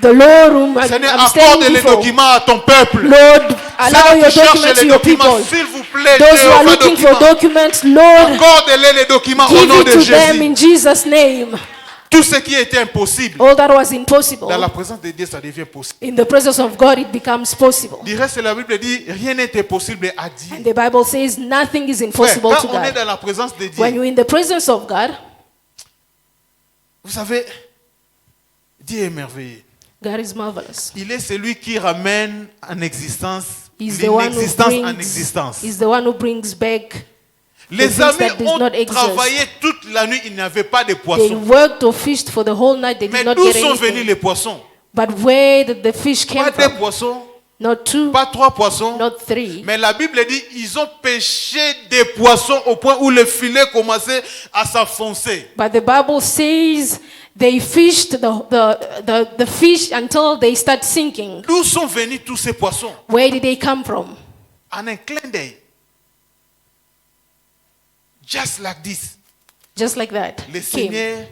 The Lord whom Seigneur, I'm accorde standing les before. documents à ton peuple. Lord, allow Ceux your qui cherchent documents to les your documents, people. s'il vous plaît, Those who are Jéhovah looking for document. documents, Lord, Accorde-les les documents au give nom it de to them Jésus. in Jesus' name. Tout ce qui était impossible, All that was impossible, dans la présence de Dieu, ça devient possible. in the presence of God, it becomes possible. Du reste, la Bible dit, rien n'est impossible à Dieu. And the Bible says nothing is Frère, impossible quand to on est God. dans la présence de When Dieu, you're in the presence of God, vous savez, Dieu est merveilleux. God is marvelous. Il est celui qui ramène en existence He's the one who l'inexistence en brings, existence. he's the one who brings back. Les things amis that did ont not exist. travaillé toute la nuit, il n'y avait pas de They poissons. worked or fished for the whole night, they Mais did not d'où get sont venus anything. les poissons? But where did the fish Pas came deux from? poissons, Not two, pas trois poissons. not three. Mais la Bible dit ils ont pêché des poissons au point où le filet commençait à s'enfoncer. But the Bible says they fished the fish until they start sinking. D'où sont venus tous ces poissons? Where did they come from? En un clin d'œil. Just like this. Just like that. Le Came. Seigneur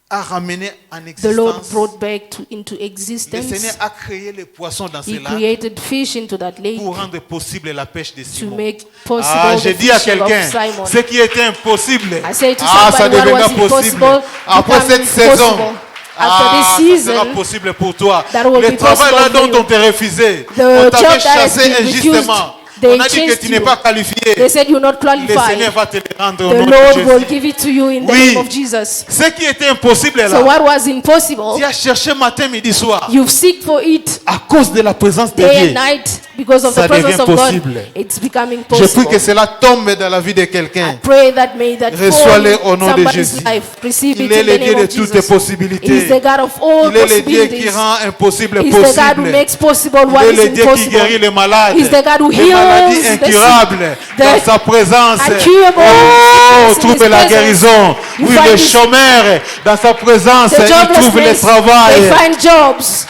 a ramené en The Lord existence. brought back into Le Seigneur existence. a créé les poissons dans He ces lacs created fish into that lake pour rendre possible la pêche de to Simon. make possible Ah, the j'ai dit à fishing of quelqu'un, Simon. ce qui était impossible, I say to ça somebody what deviendra was possible. impossible Après becomes cette saison, possible. After this ça season, sera possible pour toi. that will Le be travail là possible for dont you. on t'a refusé, The on t'avait job that has chassé been injustement. refused, they On a dit que chased tu n'es you. pas qualifié. They said you're not Le qualified. Seigneur va te le rendre au The nom de Lord will Jésus. give it to you in the Oui. name of Jesus. Ce qui était impossible So là, what was impossible, tu as cherché matin, midi, soir. you've seek for it À cause de la présence de day and Dieu. night because of Ça the presence devient of God. possible. It's becoming Je prie possible. que cela tombe dans la vie de quelqu'un. Pray that may that Reçois-le fall au nom in de somebody's Jésus. life. Receive Il it est in le the Dieu name de of toutes les Jesus. possibilités. He is the God of all Il est le Dieu qui possibilities. rend impossible He is the God who possible. makes possible Il what est is le Dieu qui guérit impossible. les malades. He's the God who Les maladies heals the sick. incurables dans sa présence. Incurable Oh, sickness in trouve His la presence. guérison. You Oui, find le his- chômeur dans sa présence, The il trouve le joblessness, travail. they find jobs.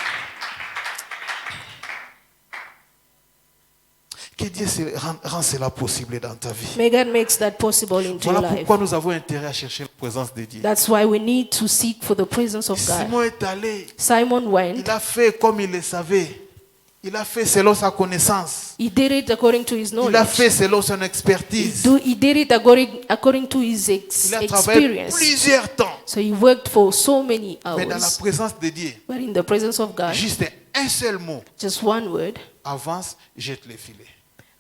Dieu rend cela possible dans ta vie. May God makes that possible into your Voilà life. pourquoi nous avons intérêt à chercher la présence de Dieu. That's why we need to seek for the presence of God. Simon est allé, Simon went. il a fait comme il le savait. Il a fait selon sa connaissance. He did it according to his Il a knowledge. fait selon son expertise. He did it according to his Il a travaillé experience. plusieurs temps. So he worked for so many Mais dans la hours. présence de Dieu, But in the presence of God, juste un seul mot. just one word, Avance, jette les filets.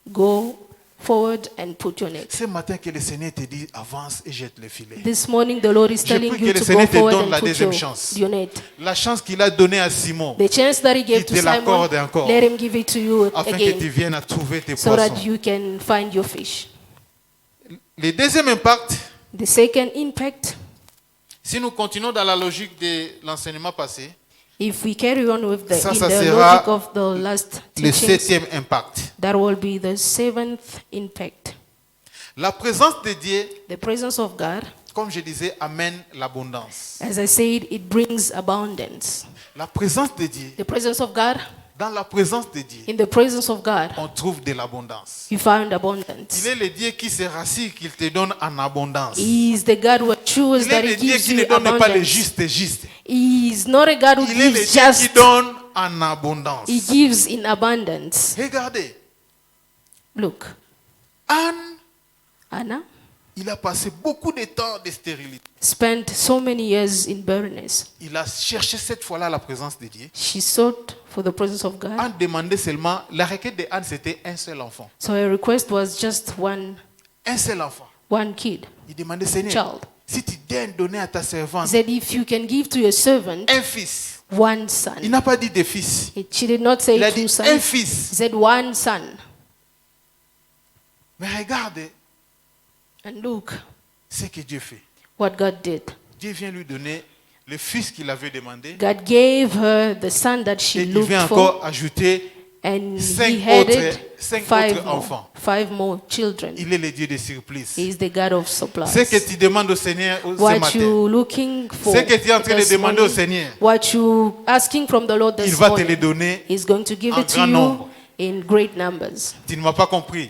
go forward and put your net. Ce matin que le Seigneur te dit, avance et jette les filets. This morning the Lord is Je telling prie you que le to go Seigneur te forward donne and la put deuxième chance. your net. La chance qu'il a donnée à Simon, The chance that he gave to Qu'il te l'accorde Simon, encore. let him give it to you afin que tu again viennes à trouver tes so that poissons. you can find your fish. Le deuxième impact, The second impact, si nous continuons dans la logique de l'enseignement passé, if we carry on with the, Ça in the sera logic of the last le teachings, septième impact. that will be the seventh impact. La présence de Dieu, The presence of God, comme je disais, amène l'abondance. as I said, it brings abundance. La présence de Dieu, The presence of God, dans la présence de Dieu, in the presence of God, on trouve de l'abondance. you find abundance. Il est le Dieu qui se rassure, qu'il te donne en abondance. He is the God who assures Il that est le He Dieu gives qui ne you donne pas le abundance. juste. He is not a God who Il est le gives Dieu qui just, donne en abondance. He gives in abundance. Regardez, Look, Anne, Anna il a passé beaucoup de temps de stérilité. spent so many years in barrenness. Il a cherché cette fois-là la présence de Dieu. She sought for the presence of God. Anne demandait seulement, la requête de Anne c'était un seul enfant. So her request was just Un seul enfant. one kid, Il demandait, Seigneur, child. si tu daignes donner à ta He servante said, if you can give to your servant un fils. one Il son. n'a pas dit des fils. She did not say Il a two dit sons. un He fils. said one son. Mais regarde And look ce que Dieu fait. what God did. Dieu vient lui donner le fils qu'il avait demandé. God gave her the son that she Et il looked vient for, encore ajouter, and cinq he had autres- cinq autres enfants. five more children. il est le Dieu des surprises. He is the God of supplies. Ce que tu demandes au Seigneur ce What matin, you looking for ce que tu es en train de this demander au morning, Seigneur, what you asking from the Lord il this va te le morning, donner. He's going to give en it to grand you nombre. in great numbers. Tu ne m'as pas compris.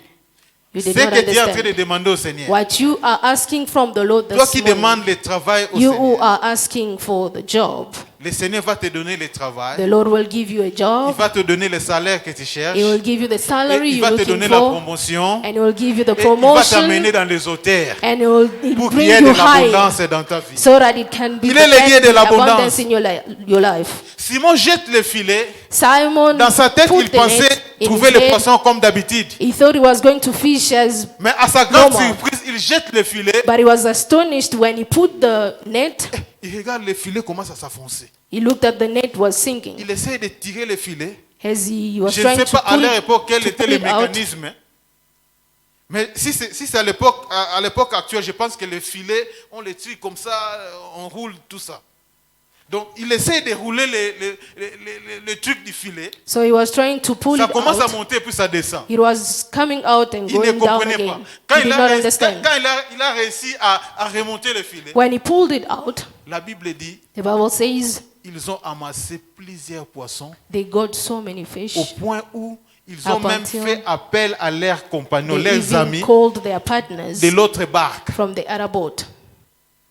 You Ce did not que tu es en train de understand. demander au Seigneur, What you are asking from the Lord toi this qui morning, demandes le travail au you who Seigneur, are asking for the job, le Seigneur va te donner le the travail, Lord will give you a il job. va te donner le salaire que tu cherches, He will give you the et salary il you're va te looking donner la for, promotion, and He will give you the et il va promotion, t'amener dans les hauteurs and He'll pour qu'il bring y ait you de high, l'abondance dans ta vie. so that it can be Il est le Dieu de the l'abondance. abundance in your life. Simon jette le filet. Simon Dans sa tête, put il the pensait net in trouver his le head. poisson comme d'habitude. He thought he was going to fish as, Mais à sa grande Normal. surprise, il jette le filet. but he was astonished when he put the net. Il regarde le filet commence à s'enfoncer. He looked at the net was sinking. Il essaie de tirer le filet. As he was Je ne trying sais to pas à pull leur it, époque quel to était pull le it out. mécanisme. Hein. Mais si c'est à l'époque actuelle, je pense que le filet, on le tire comme ça, on roule tout ça. Donc il essaie de rouler le truc du filet. So he was trying to pull Ça it commence à out. monter puis ça descend. It was coming out and Il ne going down comprenait pas. again. Quand He did not understand. il a réussi à remonter le filet, When he pulled it out, la Bible dit, the Bible says ils ont amassé plusieurs poissons they got so many fish. au point où ils ont Up même until fait appel à leurs compagnons, They leurs even amis called their partners de l'autre barque from the other boat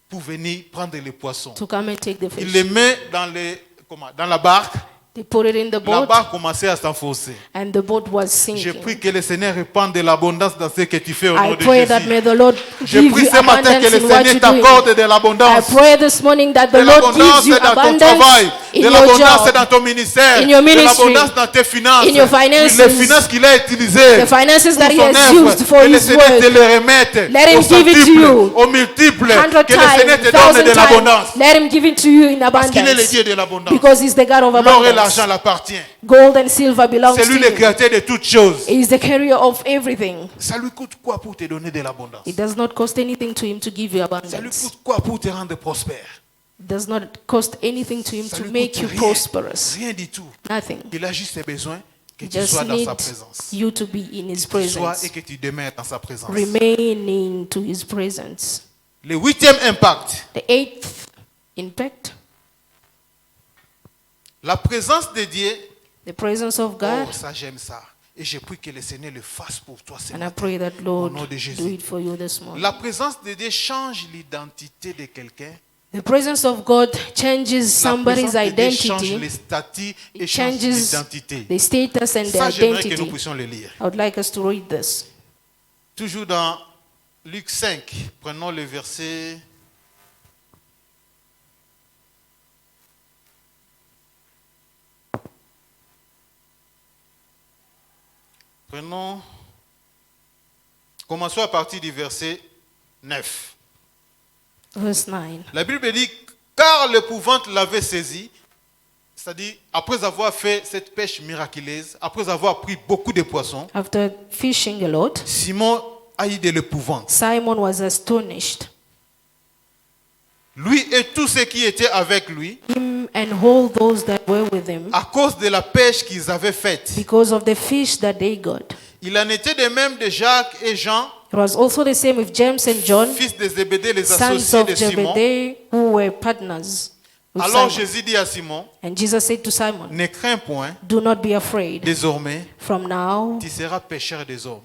pour venir prendre les poissons. to come and take the Il fish. les met dans la barque. They put it in the La boat barque commençait à s'enfoncer. and the boat was Je sinking. prie que le Seigneur répande de l'abondance dans ce que tu fais au nom I de pray that may Jésus. the Lord Je give prie you ce matin que abundance le in what Seigneur you're doing. t'accorde de I l'abondance. pray this morning that the De Lord l'abondance gives you dans ton abundance travail, in de your l'abondance job, dans ton ministère, in your de ministry, l'abondance dans tes finances, in your finances, les finances qu'il a utilisées the finances that He pour son has œuvre, used for que le His Seigneur te work. les remette Let Him au give it to centuple, you. au multiple, 100 que le Seigneur te times, donne 1,000 de l'abondance. times. Let Him give it to you in Parce qu'il est le abundance. Dieu de l'abondance. Because He's the God of L'or et abundance. l'argent l'appartient. Gold and silver belongs C'est to lui le Him. créateur de toutes choses. He is the carrier of everything. Ça lui coûte quoi pour te donner de l'abondance? It does not cost anything to Him to give you Ça lui abundance. coûte quoi pour te rendre prospère? It does not cost anything to Him Ça to lui make coûte you rien, prosperous. rien du tout. Nothing. Il a juste besoin que He tu just sois dans sa needs présence. you to be in His Que tu sois presence. et que tu demeures dans sa présence. Remaining to His presence. Le huitième impact. The eighth impact, La présence de Dieu. the presence of Oh, God. ça j'aime ça. Et je prie que le Seigneur le fasse pour toi ce And I matin. pray that Lord nom de Jésus. do it for you this morning. La présence de Dieu change l'identité de quelqu'un. The presence of God changes La somebody's présence de Dieu change identity. les statuts et It change changes l'identité. the status and the Ça, j'aimerais que nous identity. puissions le lire. I would like us to read this. Toujours dans Luc 5, prenons le verset. Commençons à partir du verset 9. Verse 9. La Bible dit, car l'épouvante l'avait saisi, c'est-à-dire après avoir fait cette pêche miraculeuse, après avoir pris beaucoup de poissons, After fishing a lot, Simon a eu de l'épouvante. Simon was astonished. Lui et tous ceux qui étaient avec lui, Him and all those that were with him, à cause de la pêche qu'ils avaient faite. because of the fish that they got. Il en était de même de Jacques et Jean, It was also the same with James and John, fils de Zébédée, les sons associés of de Simon. Zebedee, who were partners with Alors Simon. Jésus dit à Simon, And Jesus said to Simon, ne crains point, do not be afraid. désormais, From now tu seras pêcheur des hommes.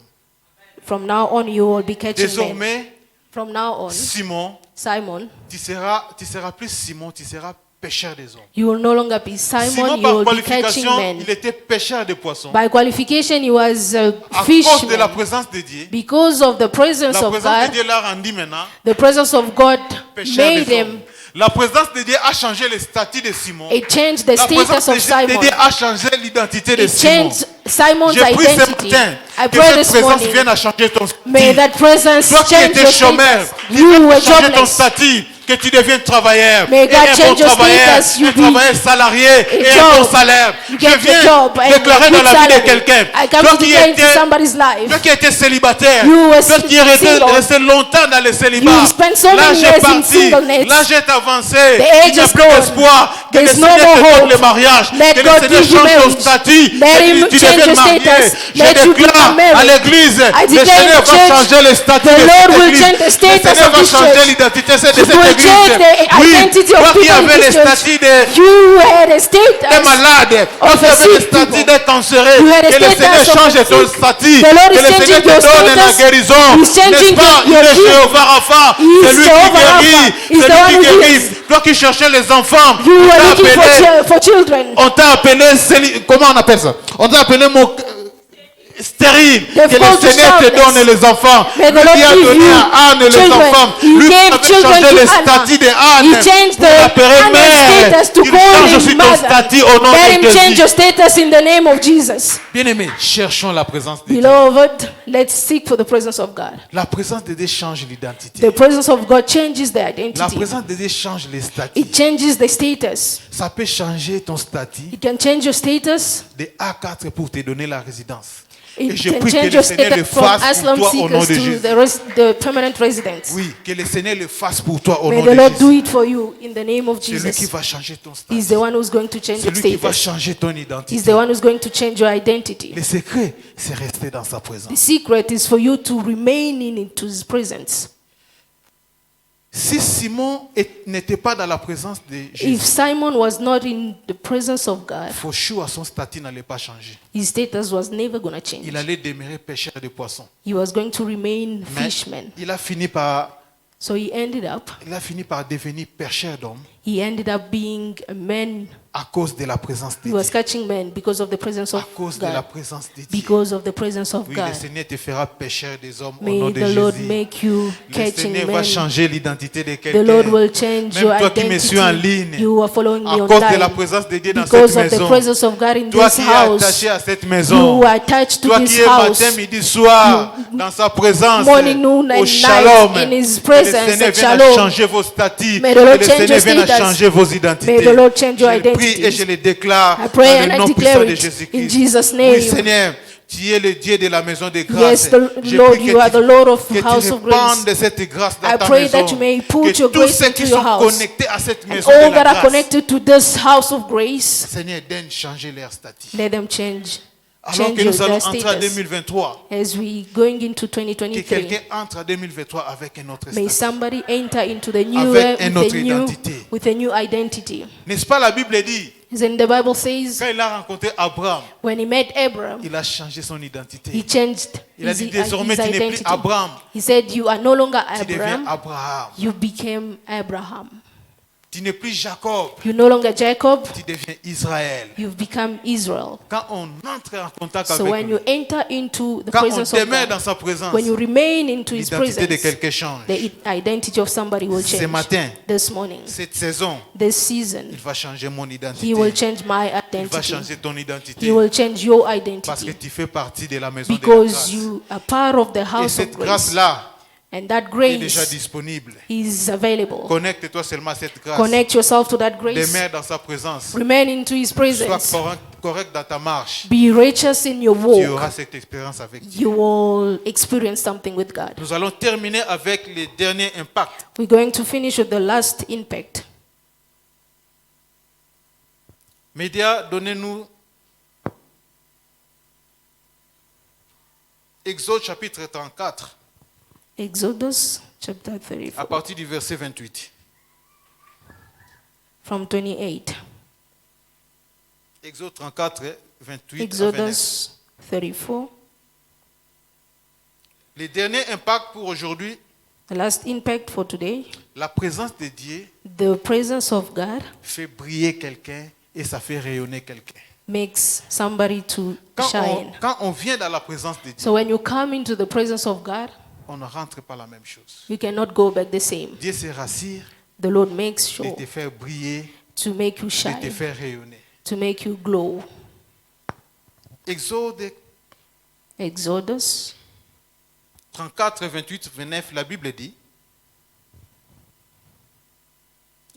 on, you will be catching men. Désormais, From now on, Simon, Simon, tu seras plus Simon, tu seras pêcheur des hommes. you will no longer be Simon, Simon, you par will be catching qualification, men. il était pêcheur de poissons. By qualification, he was a À cause de la fishman. présence de Dieu, Because of the presence la of présence de God, Dieu l'a rendu maintenant the presence of God pêcheur made des him. hommes. La présence de Dieu a changé le statut de Simon. It changed the La présence status of de Simon. Dieu a changé l'identité de It Simon. changed Simon's Je prie ce identity. matin I que pray cette this présence morning, vienne à changer ton may statut. that presence Toi qui change étais your chômeur, status. qu'il You were vienne changer ton jobless. statut, que tu deviennes travailleur. May Et God un bon change your travailleur, status, you un be travailleur salarié et un job. bon salaire. You Je get viens a job and déclarer a dans good la vie de salary. quelqu'un. I come Toi to qui declare into étais somebody's life. Toi qui étais célibataire, You were toi qui es single. resté longtemps dans le célibat, You spent so l'âge many est years in parti, singleness. l'âge est avancé, The age il n'y a is plus gone. d'espoir, que le There's no Seigneur more te donne hope. le mariage, Let que le God Seigneur give you change ton marriage. statut, Let que him tu change deviennes your marié. status. Je Let you déclare become married. à l'église, I le declare Seigneur in va church, changer le statut the de Lord cette will église. change the Le status Seigneur of va this changer church. l'identité de He cette will église. change the Oui, identity of toi qui people in avais le this church. statut de You had a t'es status. malade, toi of qui a avais le sick statut people. d'être cancéreux, You had a que le Seigneur status of change a ton sick. statut, The Lord que is le Seigneur changing te your donne la status. guérison, He's changing n'est-ce pas? Il your est healing. Jéhovah Rapha, He is c'est lui qui Jehovah guérit, Rapha. He's c'est the one lui who qui guérit. heals. Toi qui cherchais les enfants, You on were t'a looking appelé, for children. on t'a appelé, comment on appelle ça? On t'a appelé stérile, They've que le called you Seigneur te childless. donne les enfants. May the Lui Lord qui a give donné you à Anne les children. enfants. He Lui qui gave avait children changé to le Anna. statut de Anne. He changed Pour l'appeler Anna's mère. status to Il call change him aussi ton mother. statut au nom Let de him change Jésus. your status in the name of Jesus. Bien-aimés, cherchons la présence de Dieu. Beloved, let's seek for the presence of God. La présence de Dieu change l'identité. The presence of God changes the La identity. présence de Dieu change les statuts. It changes the status. Ça peut changer ton statut It can change your status. de A4 pour te donner la résidence. Et It je can prie que change le your Seigneur le status from fasse pour asylum toi au nom de seekers Jésus. to the permanent residence. Oui, que le Seigneur le fasse pour toi au May nom the de Lord do Jésus. it for you in the name of C'est lui qui Jesus. va changer ton He's the statut. one who's going to change C'est your lui qui va status. changer ton He's identité. the one who's going to change your identity. Le secret, c'est rester dans sa présence. The secret is for you to remain in his presence. Si Simon n'était pas dans la présence de If Jésus, Simon was not in the presence of God, for sure, son statut n'allait pas changer. his status was never going to change. Il allait demeurer pêcheur de poissons. He was going to remain Mais fishman. il a fini par So he ended up devenir pêcheur d'hommes being a man. à cause de la présence de He was Dieu. catching men because of the presence À of cause de la God. présence de Dieu. Because of the presence of Oui, God. le Seigneur te fera pêcheur des hommes au nom May de the Lord Jésus. make you Le catching Seigneur va men. changer l'identité de The Lord quelqu'un. will change Même your toi qui me suis en identity. ligne, You are following me à cause de la online. présence de Dieu dans Because cette of the maison. presence of God in Toi this qui es house. attaché à cette maison. You are attached to Toi this qui es house. matin, midi, soir, dans sa présence, Morning, noon, and au night, shalom. in His Que le presence, Seigneur at vienne à shalom. changer vos statuts. May the Que Lord le change Seigneur your vienne à status. changer vos identités. May the Lord change your Je le prie et identities. je le déclare I pray dans and le I nom declare puissant de it Jésus-Christ. in Jesus' Oui, name. Seigneur, tu es le Dieu de la maison de grâce. Yes, the Je Lord, prie you are the Lord of que house tu of répandes grace. de cette grâce dans I ta pray maison. that you may put Que your tous grace ceux qui into your sont house. connectés à cette And maison all de la that are grâce, connected to this house of grace, Seigneur, donne changer leur statut. let them change Alors change que nous your allons entrer en status. 2023, As we going into que 2023, quelqu'un entre en 2023 avec un autre may statut. somebody enter into the new Avec year une autre identité. with a new identity. N'est-ce pas, la Bible dit, Then the Bible says, quand il a rencontré Abraham, when he met Abraham, il a changé son identité. he changed Il a his, dit, désormais, his tu n'es plus identity. Abraham, He said, you are no longer tu deviens Abraham, Abraham. you became Abraham. Tu n'es plus Jacob, You're no longer Jacob, tu deviens Israël. you've become Israel. Quand on entre en contact So avec when lui, you enter into the quand on presence of demeure God, dans sa présence, when you remain into his l'identité de presence, quelqu'un change. the identity of somebody will Ce change. matin, This morning, cette saison, this season, il va changer mon he identité. will change my Il va identity. changer ton He identité. will change your Parce que identity tu fais partie de la maison de la because grâce. you are part of the Et house of cette grace. grâce-là And that est déjà grace disponible. is available. Connecte-toi seulement à cette grâce. Connect yourself to that grace. Demeure dans sa présence. Remain into his Sois presence. correct dans ta marche. Be righteous in your Tu walk. auras cette expérience avec Dieu. You will experience something with God. Nous allons terminer avec les derniers impacts. We're going to finish with the last impact. Médias, donnez-nous Exode chapitre 34, Exodus chapter à 34 partir du verset 28. from 28. Exode 34, 28 à 29. Exodus 34. Les derniers impacts pour aujourd'hui, The last impact for today. la présence de Dieu The presence of God fait briller quelqu'un et ça fait rayonner quelqu'un. makes somebody to shine. Quand on vient dans la présence de Dieu, So when you come into the presence of God, on ne rentre pas la même chose. you cannot go back the same. Dieu se rassure The Lord makes de sure te faire briller, to make you de te shine, faire rayonner. to make you glow. Exode Exodus 34, 28, 29, la Bible dit,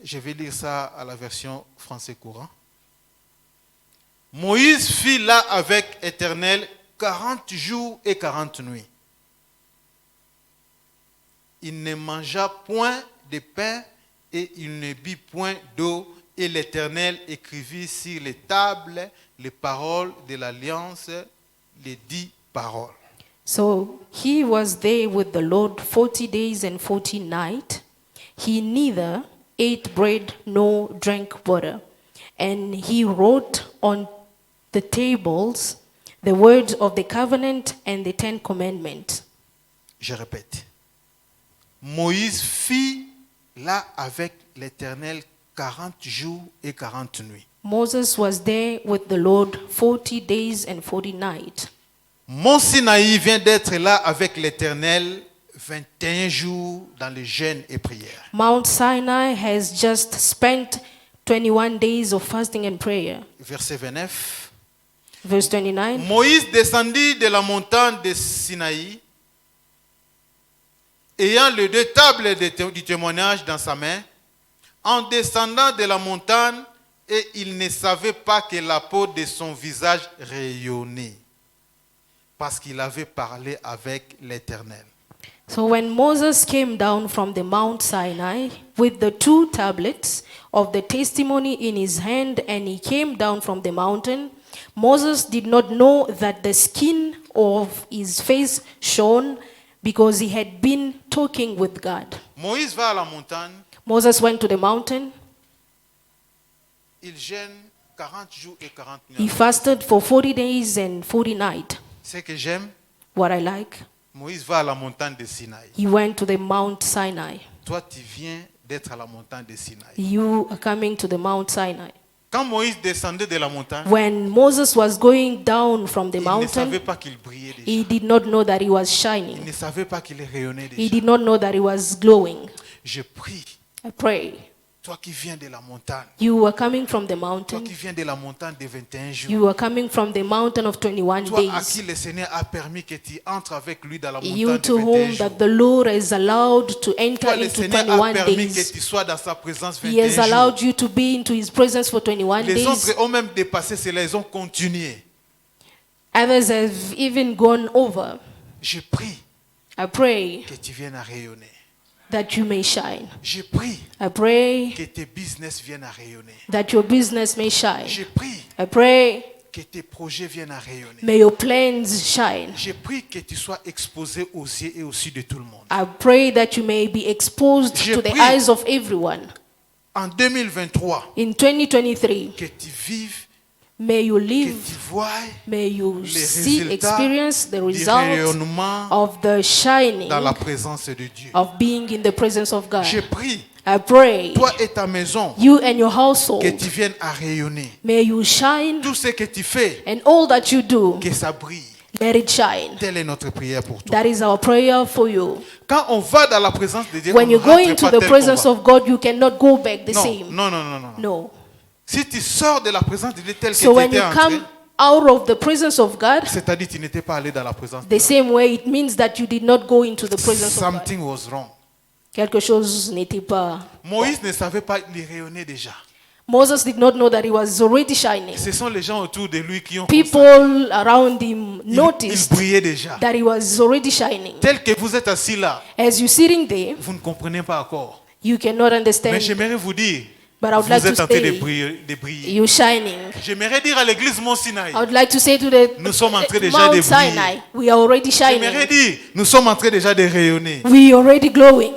je vais lire ça à la version français courant. Moïse fit là avec Éternel 40 jours et 40 nuits. Il ne mangea point de pain et il ne but point d'eau, et l'Éternel écrivit sur les tables les paroles de l'alliance, les 10 paroles. So he was there with the Lord 40 days and 40 nights. He neither ate bread nor drank water. And he wrote on the tables the words of the covenant and the 10 commandments. Je répète. Moïse fit là avec l'Éternel 40 jours et 40 nuits. Moses was there with the Lord 40 days and 40 nights. Mont Sinaï vient d'être là avec l'Éternel 21 jours dans le jeûne et prière. Mount Sinai has just spent 21 days of fasting and prayer. Verset 29. Verse 29. Moïse descendit de la montagne de Sinaï, ayant les 2 tables du témoignage dans sa main, en descendant de la montagne, et il ne savait pas que la peau de son visage rayonnait, parce qu'il avait parlé avec l'Éternel. So when Moses came down from the Mount Sinai with the 2 tablets of the testimony in his hand, and he came down from the mountain, Moses did not know that the skin of his face shone, because he had been talking with God. Moïse va à la montagne, Moses went to the mountain. il jeûne 40 jours et 40 He nuits. fasted for 40 days and 40 nights. Ce que j'aime, What I like, Moïse va à la montagne de Sinaï. he went to the Mount Sinai. Toi, tu viens d'être à la montagne de Sinaï. You are coming to the Mount Sinai. Quand Moïse descendait de la montagne, When Moses was going down from the il ne savait mountain, pas qu'il brillait déjà. he did not know that he was Il shining. ne savait pas qu'il rayonnait He déjà. did not know that he was glowing. Je prie, I pray. toi qui viens de la montagne, You are coming from the toi mountain. qui viens de la montagne de 21 jours, You are coming from the mountain of 21 toi à days. qui le Seigneur a permis que tu entres avec lui dans la montagne You de to 21 whom jours. that the Lord has allowed to enter Toi, le into Seigneur a 21 permis que days. tu sois dans sa présence He has 21 allowed jours. you to be into his presence for 21 Les days. autres ont même dépassé cela, ils ont continué. Others have even gone over. Je prie I pray que tu viennes à rayonner. that you may shine. Je prie I pray que tes business viennent à rayonner. that your business may shine. Je prie I pray Que tes projets viennent à rayonner. May your plans shine. J'ai prie que tu sois exposé aux yeux et aux yeux de tout le monde. I pray that you may be exposed Je to the prie. eyes of everyone. En 2023, In 2023, que tu vives, may you que live, tu vois may you les see, résultats experience the du results rayonnement of the shining dans la présence de Dieu. of being in the presence of God. Je prie, I pray, toi et ta maison, you and your que household, tu viennes à rayonner. may you shine, Tout ce que tu fais, and all that you do, que ça brille. let it shine. Telle est notre prière pour toi. That is our prayer for you. Quand on va dans la présence de Dieu, When on you ne go rentre into pas the tel presence qu'on va. of God, you cannot go back the Non, same. non, non, non, non. No. Si tu sors de la présence de Dieu tel que So tu when étais you entré, come out of the presence of God, c'est-à-dire tu n'étais pas allé dans la présence de the same way it means that you did not go into the Dieu. presence of God. Something was wrong. Quelque chose n'était pas. Moïse ne savait pas, il rayonnait déjà. Moses did not know that he was already shining. Ce sont les gens autour de lui qui ont People around him il noticed brillait déjà. that he was already shining. Tel que vous êtes assis là, As you're sitting there, vous ne comprenez pas encore. you cannot Mais understand, j'aimerais vous dire, but I would vous like to êtes en train de say briller. you're shining. J'aimerais dire à l'église Mont Sinaï, I would like to say to the nous sommes en train déjà Mount de briller. Sinai, we are already J'aimerais shining. dire, nous sommes en train déjà de rayonner. We are already glowing.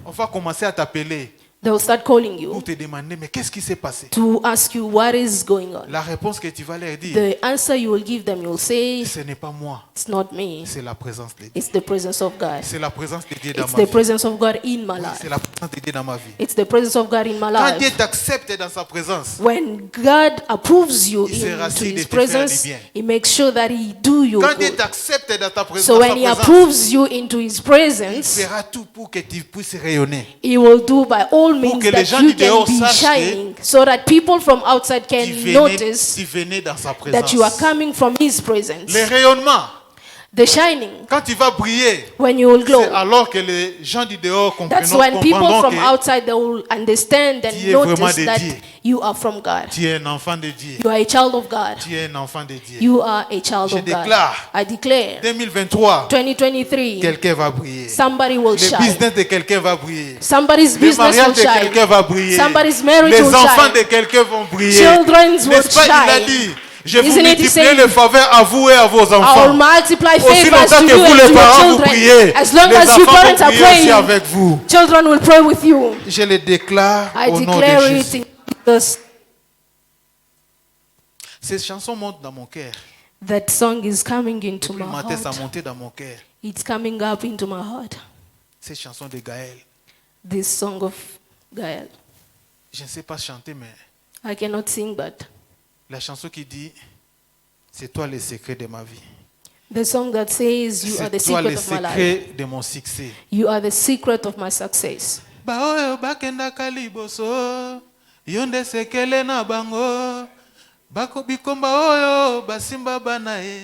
On va commencer à t'appeler They will start calling pour you te demander, mais qu'est-ce qui s'est passé? to ask you what is going on. La réponse que tu vas leur dire, The answer you will give them, you will say, ce n'est pas moi, it's not me. c'est la présence de Dieu. It's the presence of God. C'est la présence de Dieu dans It's ma the vie. presence of God in my Oui, life. c'est la présence de Dieu dans ma vie. It's the presence of God in my Quand Dieu life. t'accepte dans sa présence, When God approves you Il sera into assis de His te faire du presence, bien. He makes sure that He do you quand Dieu good. t'accepte dans ta présence, So dans when sa He présence, approves you into His il presence, fera tout pour que tu puisses rayonner. He will do by all means que les that gens you du dehors can be sachent que shining, so that people from outside can Tu notice venais dans sa that you are présence. coming from His presence. Le rayonnement, The shining, quand tu vas briller, when you will glow, c'est alors que les gens du dehors that's comprendront, when people comprendront from que outside they will understand Tu and es vraiment notice de that Dieu. you are from God. tu es un enfant de Dieu. You are a child of God. Tu es un enfant de Dieu. You are a child Je of God. déclare, I declare, 2023, 2023, quelqu'un va briller. somebody will Le shine. business de quelqu'un va briller. Somebody's Le business mariage will de quelqu'un shine. va briller. Somebody's marriage Les will enfants shine. de quelqu'un vont briller. Children's will N'est-ce pas, il a shine. dit, je vous Isn't it multiplierai saying, les faveurs à vous et à vos I will enfants. multiply Aussi favors longtemps to que you vous, and les to your parents, vous children. priez, As long les as you enfants parents vont are prier aussi praying, avec vous. children will pray with you. Je le déclare I au nom de declare it Jésus. in Jesus. Ces chansons montent dans mon cœur. That song is coming into Depuis my le matin, ça heart. montait dans mon cœur. It's coming up into my heart. Ces chansons de Gaël. This song of Gael. Je ne sais pas chanter, mais I cannot sing, but la chanson qui dit, c'est toi le secret de ma vie. the song that says, you are the C'est toi le secret of my life. secret de mon succès. You are the secret of my success. Baoyo bakendaka liboso, yo nde sekele na bango. Bako bikomba oyo basimba bana ye,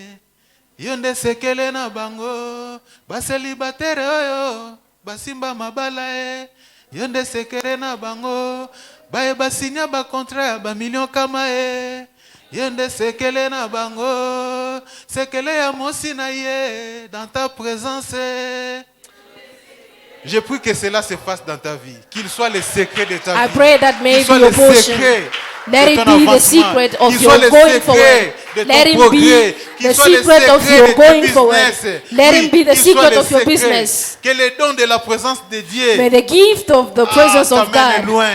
yo nde sekele na bango. Baselibatere oyo basimba mabala ye, yo nde sekele na bango. Baye basinya ba contrat ya ba million kama ye, yo nde sekele na bango. Sekele ya mosi na ye dans ta présence. Je prie que cela se fasse dans ta vie, qu'il soit le secret de ta I vie. pray that may Qu'il be soit your le portion. secret Let de it ton be the avancement. secret of Qu'il soit your le going secret forward. de ton Let him progrès. be Qu'il the soit le secret of secret your de ton going forward. business. Let Oui, him be the qu'il soit secret le of your secret. business. Que les dons de la présence de Dieu May the gift of the presence of t'amène God loin.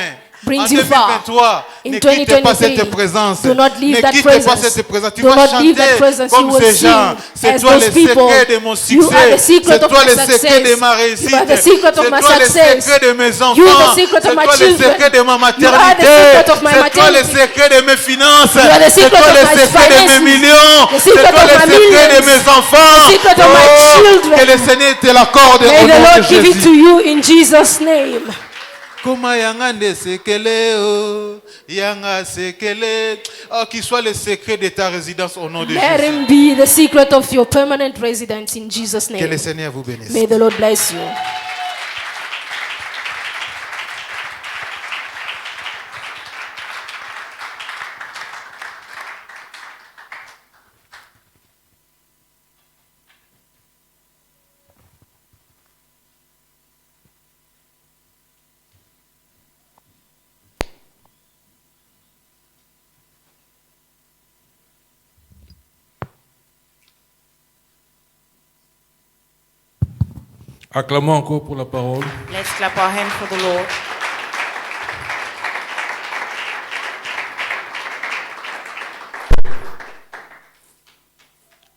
brings En you far. 2023, In ne quitte pas 2023, cette présence. do not leave Ne that quitte pas presence. cette présence. Tu Do vas not leave that chanter presence. comme You will ces sing gens. C'est as toi le those people. secret de mon You are the succès. secret C'est of toi my le secret success. de ma réussite. You are the secret of C'est my toi le success. secret de mes You are the enfants. secret C'est of my toi le children. secret de ma You are the maternité. secret of my C'est toi le maternity. secret de mes finances. You are the C'est secret toi of le my secret de mes finances. millions. The C'est secret toi of le my secret de millions. mes enfants. The secret of my children. Que le Seigneur te l'accorde May au the nom de Lord give it to Jésus. you in Jesus' name. Koma yanga nde sekele o, yanga sekele. Oh, qu'il soit le secret de ta résidence au nom de Let Jésus. him be the secret of your permanent residence in Jesus' Que name. le Seigneur vous bénisse. May the Lord bless you. Acclamons encore pour la parole. Let's clap our hands for the Lord.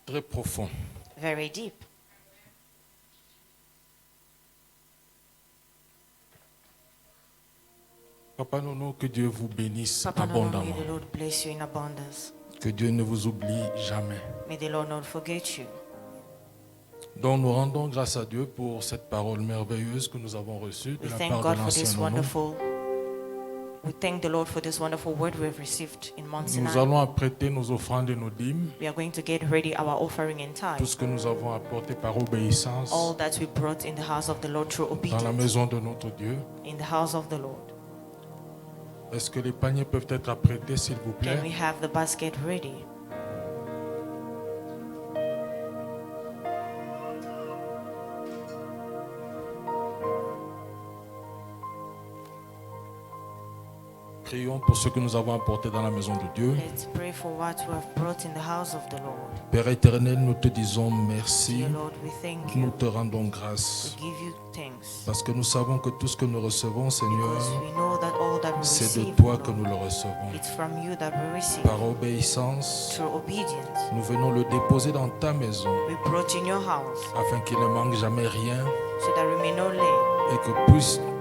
Très profond. Very deep. Papa Nono, que Dieu vous bénisse Papa, Nono, may abondamment. the Lord bless you in abundance. Que Dieu ne vous oublie jamais. May the Lord not forget you. Donc nous rendons grâce à Dieu pour cette parole merveilleuse que nous avons reçue de We la thank part God de for this l'ancien Nono. wonderful. We thank the Lord for this wonderful word we've received in Mount Nous Sinai. allons apprêter nos offrandes et nos dîmes, We are going to get ready our offering and tout tithe. ce que nous avons apporté par obéissance All that we brought in the house of the Lord through dans la obedience. maison de notre Dieu. In the house of the Lord. Est-ce que les paniers peuvent être apprêtés, s'il vous plaît? Can we have the basket ready? Prions pour ce que nous avons apporté dans la maison de Dieu. Let's pray for what we have brought in the house of the Lord. Père éternel, nous te disons merci. Dear Lord, we thank Nous you. te rendons grâce. We give you thanks. Parce que nous savons que tout ce que nous recevons, Seigneur, Because we know that all that we c'est de receive, toi Lord, que nous le recevons. it's from you that we receive. Par obéissance, Through obedience, nous venons le déposer dans ta maison we brought in your house afin qu'il ne manque jamais rien so that we may not lay et que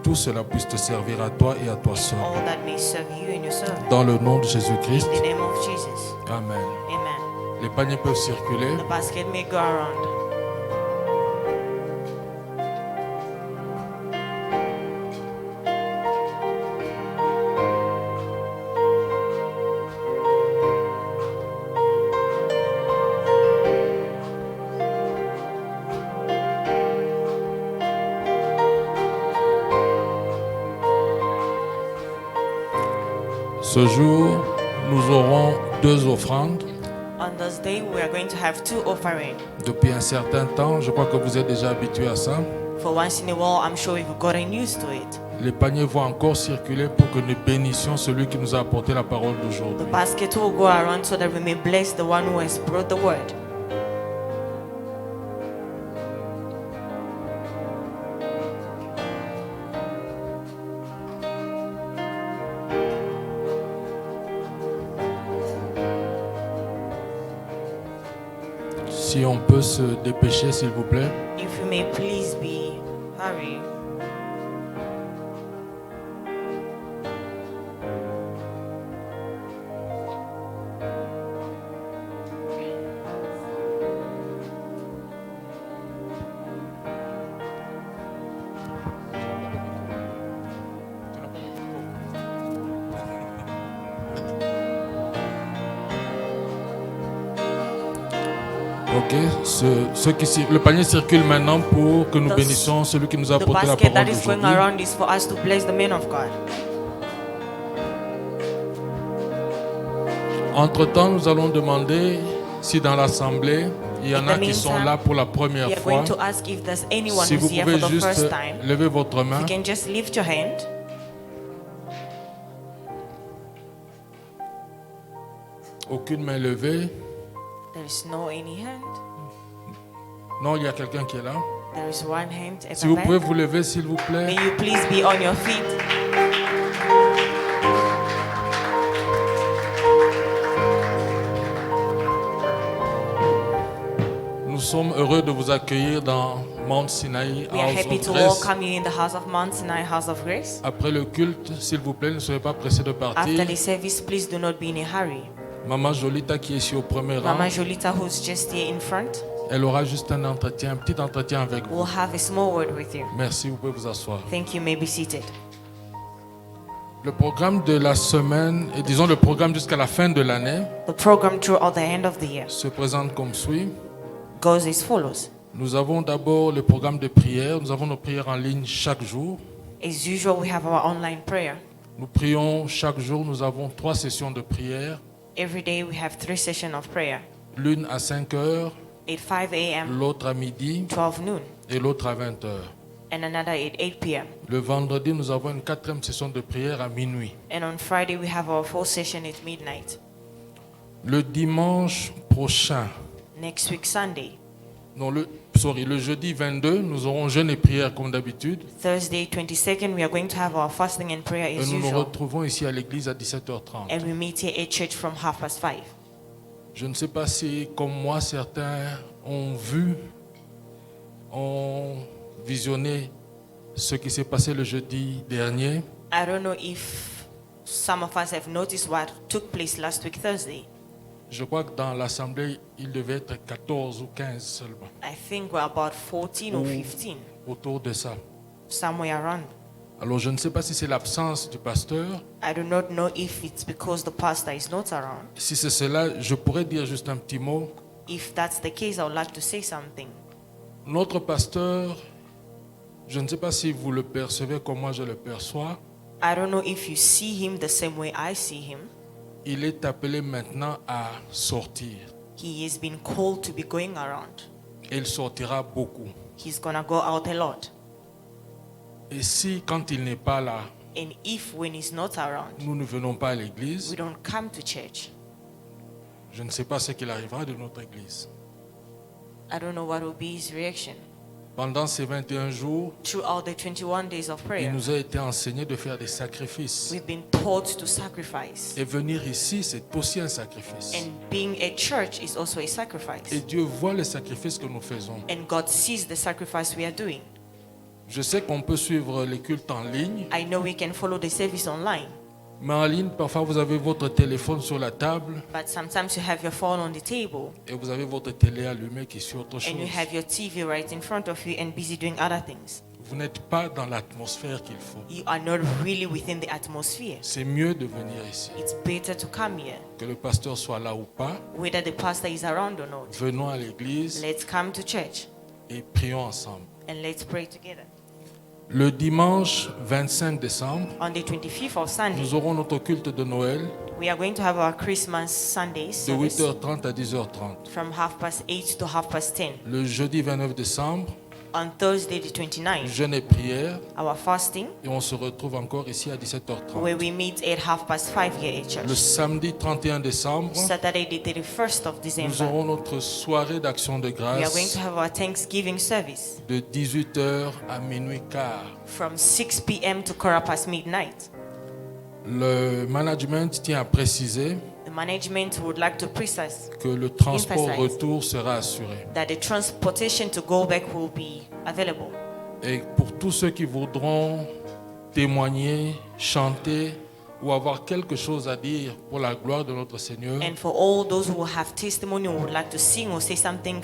tout cela puisse te servir à toi et à toi seul. all that may serve you and your servant. Dans le nom de In Jésus-Christ, the name of Jesus. Amen. Amen. Les paniers peuvent circuler. The basket may go around. Ce jour, nous aurons 2 offrandes. On this day, we are going to have 2 offerings. Depuis un certain temps, je crois que vous êtes déjà habitués à ça. For once in a while, I'm sure you've gotten used to it. Les paniers vont encore circuler pour que nous bénissions celui qui nous a apporté la parole The d'aujourd'hui. basket will go around so that we may bless the one who has brought the word. Si on peut se dépêcher, s'il vous plaît. If you may please be hurry. Ok. Le panier circule maintenant pour que nous The- bénissions celui qui nous a The apporté la basket parole that is going d'aujourd'hui. around is for us to bless the man of God. Entre-temps, nous allons demander si dans l'assemblée, il y en In a the qui sont meantime, là pour la première We are fois. going to ask if there's anyone Si vous who's here pouvez for the juste first time. lever votre main. You can just lift your hand. Aucune main levée. There is no any hand. Non, il y a quelqu'un qui est là. There is one hand at Si the vous back. pouvez vous lever, s'il vous May plaît. you please be on your feet. Nous sommes heureux de vous accueillir dans Mount Sinai We are House happy of to Grace. welcome you in the house of Mount Sinai, House of Grace. Après le culte, s'il vous plaît, ne soyez pas pressés de After partir. the service, please do not be in a hurry. Maman Jolita qui est ici au premier rang, Mama Jolita, who's just here in front, elle aura juste un entretien, un petit entretien avec vous. will have a small word with you. Merci, vous pouvez vous asseoir. Thank you. May be seated. Le programme de la semaine, et disons le programme jusqu'à la fin de l'année, The program throughout the end of the year se présente comme suit. goes as follows. Nous avons d'abord le programme de prière. Nous avons nos prières en ligne chaque jour. As usual, we have our online prayer. Nous prions chaque jour. Nous avons 3 sessions de prière. Every day, we have 3 sessions of prayer. L'une à 5 heures, At 5 a.m., l'autre à midi 12 noon, et l'autre à 20 heures. and another at 8 p.m. Le vendredi, nous avons une 4e session de prière à minuit. And on Friday, we have our 4th session at midnight. Le dimanche prochain, Next week, Sunday, Non, le jeudi 22, nous aurons jeûne et prière comme d'habitude. Thursday 22nd, we are going to have our fasting and prayer Et as nous nous usual. retrouvons ici à l'église à 17h30. And we meet here at church from 5:30. Je ne sais pas si, comme moi, certains ont vu, ont visionné ce qui s'est passé le jeudi dernier. I don't know if some of us have noticed what took place last week, Thursday. Je crois que dans l'assemblée, il devait être 14 ou 15 seulement, I think we're about 14 or 15, autour de ça. somewhere around. Alors je ne sais pas si c'est l'absence du pasteur. I do not know if it's because the pastor is not around. Si c'est cela, je pourrais dire juste un petit mot. If that's the case, I would like to say something. Notre pasteur, je ne sais pas si vous le percevez comme moi je le perçois, I don't know if you see him the same way I see him. il est appelé maintenant à sortir. He has been called to be going around. Et il sortira beaucoup. He's gonna go out a lot. Et si, quand il n'est pas là, And if when he's not around, nous ne venons pas à l'église, we don't come to church, je ne sais pas ce qu'il arrivera de notre église. I don't know what will be his reaction. Pendant ces 21 jours, Throughout the 21 days of il prayer, nous a été enseigné de faire des sacrifices. we've been taught to sacrifice. Et venir ici, c'est aussi un sacrifice. And being at church is also a sacrifice. Et Dieu voit les sacrifices que nous faisons. And God sees the sacrifice we are doing. Je sais qu'on peut suivre les cultes en ligne, I know we can follow the service online, mais en ligne, parfois vous avez votre téléphone sur la table but sometimes you have your phone on the table et vous avez votre télé allumée qui est sur autre chose. and you have your TV right in front of you and busy doing other things. Vous n'êtes pas dans l'atmosphère qu'il faut. You are not really within the atmosphere. C'est mieux de venir ici. It's better to come here, Que le pasteur soit là ou pas, whether the pastor is around or not. venons à l'église Let's come to church et prions ensemble. and let's pray together. Le dimanche 25 décembre, On the 25th of Sunday, nous aurons notre culte de Noël we are going to have our Christmas Sunday de service 8h30 à 10h30. from 8:30 to 10:30. Le jeudi 29 décembre, On Thursday the 29th, jeûne et prière, our fasting, et on se retrouve encore ici à 17h30. where we meet at 5:30 here at Le church. samedi 31 décembre, Saturday the 31st of nous December, aurons notre soirée d'action de we are going grâce to have our Thanksgiving service de 18h à minuit quart. from 6 p.m. to midnight. Le management tient à préciser The management would like to precise que le transport Emphasize. retour sera assuré. that the transportation to go back will be available. Et pour tous ceux qui voudront témoigner, chanter ou avoir quelque chose à dire pour la gloire de notre Seigneur, And for all those who have testimony or would like to sing or say something